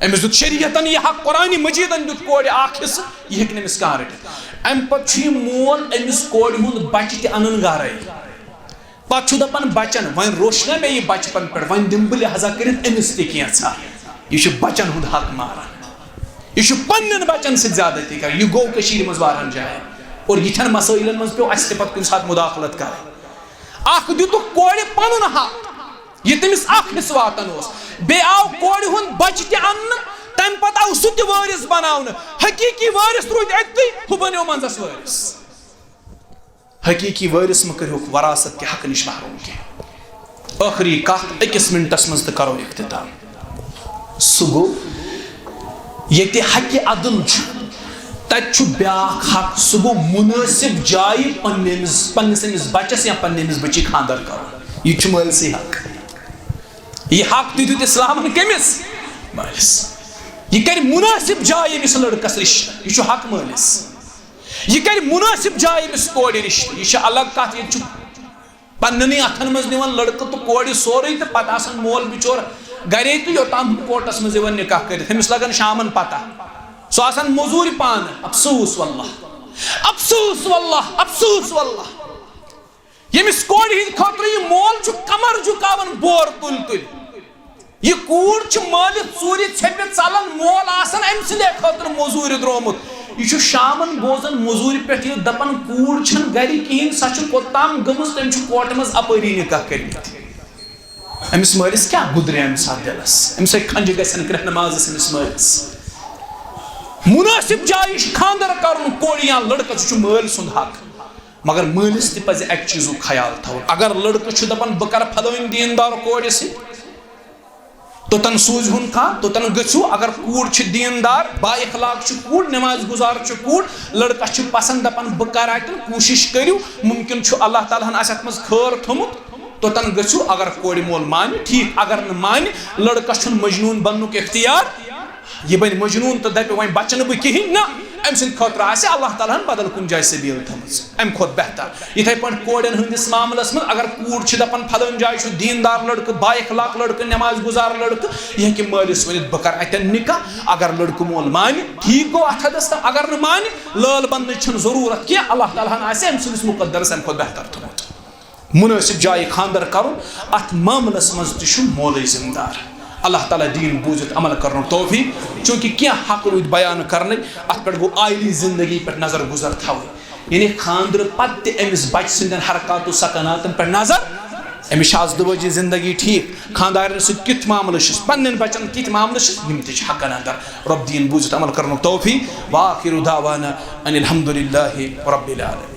أمِس دیُت شریعتن یہِ حق. قرآنِ مجیٖدن دیُت کورِ اکھ حصہٕ. یہِ ہیٚکہِ نہٕ أمِس کانٛہہ رٔٹِتھ. امہِ پتہٕ چھُ یہِ مول أمِس کورِ ہُنٛد بچہِ تہِ انان گرے. پتہٕ چھُ دپان بچن وۄنۍ روٚچھ نا مےٚ یہِ بچپن پٮ۪ٹھ وۄنۍ دِمہٕ بہٕ لحاظہ کٔرِتھ أمِس تہِ کینٛژھا. یہِ چھُ بچن ہُنٛد حق ماران. یہ پنن بچن سۭتۍ زیادتی کر. یہ گوٚو کٔشیٖرِ منٛز واریاہن جاین اور یِتھٮ۪ن مسٲیلن منٛز پیوٚو اَسہِ تہِ پتہٕ کُنہِ ساتہٕ مُداخلت کرٕنۍ. اکھ دِتُکھ کورِ پنُن حق یہِ تٔمِس اکھ حصہٕ واتان اوس. بیٚیہِ آو کورِ ہُنٛد بچہِ تہِ اننہٕ. تمہِ پتہٕ آو سُہ تہِ وٲرِث بناونہٕ. حقیٖقی وٲرِث روٗدۍ أتۍتھٕے. ہُہ بنیو منٛزس وٲرِث. حقیٖقی وٲرِث مہ کٔرۍہوکھ وراثت کہِ حقہٕ نِش محروم کینٛہہ. ٲخری کتھ 1 منٹس منٛز تہٕ کرو اختتام. سُہ گوٚو ییٚتہِ حقہِ عدل چھُ تتہِ چھُ بیٛاکھ حق. سُہ گوٚو مُنٲسِب جایہِ پننِس أمِس بچس یا پننہِ أمِس بچی خانٛدر کرُن. یہِ چھُ مٲلسٕے حق. یہِ حق تہِ دیُت اسلامن کٔمِس؟ مٲلِس. یہ کر مناسب جائے أمِس لڑکس رشتہ. یہ چھُ حق مٲلِس. یہ کر مناسب جائے أمِس کورِ رشتہ. یہ چھُ الگ کتھ. ییٚتہِ چھُ پننٕنٕے اتھن منٛز نِوان لڑکہٕ تہٕ کورِ سورُے تہٕ پتہٕ آسان مول بِچور گرے تہٕ یوٚتام کورٹس منٛز یِوان نکاح کٔرِتھ. أمِس لگان شامن پتہ. سُہ آسان موٚزوٗرِ پانہٕ. افسوٗس واللہ افسوٗس واللہ افسوٗس واللہ. ییٚمِس کورِ ہِنٛدِ خٲطرٕ یہِ مول چھُ کمر جُکاوان بور تُلۍ تُلۍ. یہ کوٗر چھِ مٲلِتھ ژوٗرِ ژھیٚپِتھ ژلان. مول آسان أمۍ سٕنٛدے خٲطرٕ موٚزوٗرِ درٛومُت. یہ چھُ شامن بوزان موٚزوٗرِ پٮ۪ٹھ یہِ دپان کوٗر چھنہٕ گرِ کِہیٖنۍ. سۄ چھِ کوٚتام گٔمٕژ. تٔمۍ چھُ کوٹہٕ منٛز اپٲری نکاح کٔرمٕتۍ. أمِس مٲلِس کیٛاہ گُدرِ اَمہِ ساتہٕ دِلس. أمِس ہے کھنٛجہِ گژھن کرٛٮ۪ہنہٕ مازس أمِس مٲلِس. مُنٲسِب جایہِ چھُ خانٛدر کرُن کورِ یا لڑکس. یہِ چھُ مٲلۍ سُنٛد حق. مگر مٲلِس تہِ پزِ اکہِ چیٖزُک خیال تھاوُن. اگر لڑکہٕ چھُ دپان بہٕ کرٕ پھلٲنۍ دیٖندار کورِ سۭتۍ توٚتن سوٗزہُن کانٛہہ. توٚتن گٔژھِو. اگر کوٗر چھِ دیٖندار با اخلاق چھِ کوٗر نٮ۪ماز گُزار چھِ کوٗر لڑکس چھُ پسنٛد دپان بہٕ کرٕ اتٮ۪ن. کوٗشش کٔرِو. مُمکِن چھُ اللہ تعالیٰ ہن آسہِ اتھ منٛز خٲر تھوٚمُت. توٚتن گٔژھِو. اگر کورِ مول مانہِ ٹھیٖک. اگر نہٕ مانہِ لڑکس چھُنہٕ مجنوٗن بننُک اختیار. یہِ بنہِ مجنوٗن تہٕ دپہِ وۄنۍ بچہٕ نہٕ بہٕ کِہینۍ. نہ أمۍ سٕنٛدِ خٲطرٕ آسہِ اللہ تعالیٰ ہن بدل کُنہِ جایہِ سبیٖل تھٲومٕژ امہِ کھۄتہٕ بہتر. یِتھے پٲٹھۍ کورٮ۪ن ہٕنٛدِس معاملس منٛز اگر کوٗر چھِ دپان پھلٲنۍ جایہِ چھُ دیٖندار لڑکہٕ با اخلاق لڑکہٕ نٮ۪ماز گُزار لڑکہٕ. یہِ ہیٚکہِ مٲلِس ؤنِتھ بہٕ کرٕ اتٮ۪ن نکاح. اگر لڑکہٕ مول مانہِ ٹھیٖک گوٚو اتھ حدس تام. اگر نہٕ مانہِ لٲل بننٕچ چھنہٕ ضروٗرت کینٛہہ. اللہ تعالیٰ ہن آسہِ أمۍ سٕنٛدِس مُقدرس امہِ کھۄتہٕ بہتر تھوٚمُت. مُنٲسِب جایہِ خانٛدر کرُن. اتھ معاملس منٛز تہِ چھُ مولٕے ذمہٕ دار. اللہ تعالیٰ دیٖن بوٗزِتھ عمل کرنُک توفیٖق. چوٗنٛکہِ کینٛہہ حق روٗدۍ بیان کرنٕکۍ. اتھ پٮ۪ٹھ گوٚو آیلی زندگی پٮ۪ٹھ نظر گُزر تھاوٕنۍ. یعنی خانٛدرٕ پتہٕ تہِ أمِس بچہِ سٕنٛدٮ۪ن حرکاتو سکناتن پٮ۪ٹھ نظر. أمِس چھِ آز دُوٲجی زندگی ٹھیٖک. خانٛدارٮ۪ن سۭتۍ کِتھ معاملہٕ چھِس. پننٮ۪ن بچن کِتھ معاملہٕ چھِس. یِم تہِ چھِ حقن اندر. رۄب دیٖن بوٗزِتھ عمل کرنُک توفیٖق. وآخِر دعوانا ان الحمدُ للہ رب العالمین.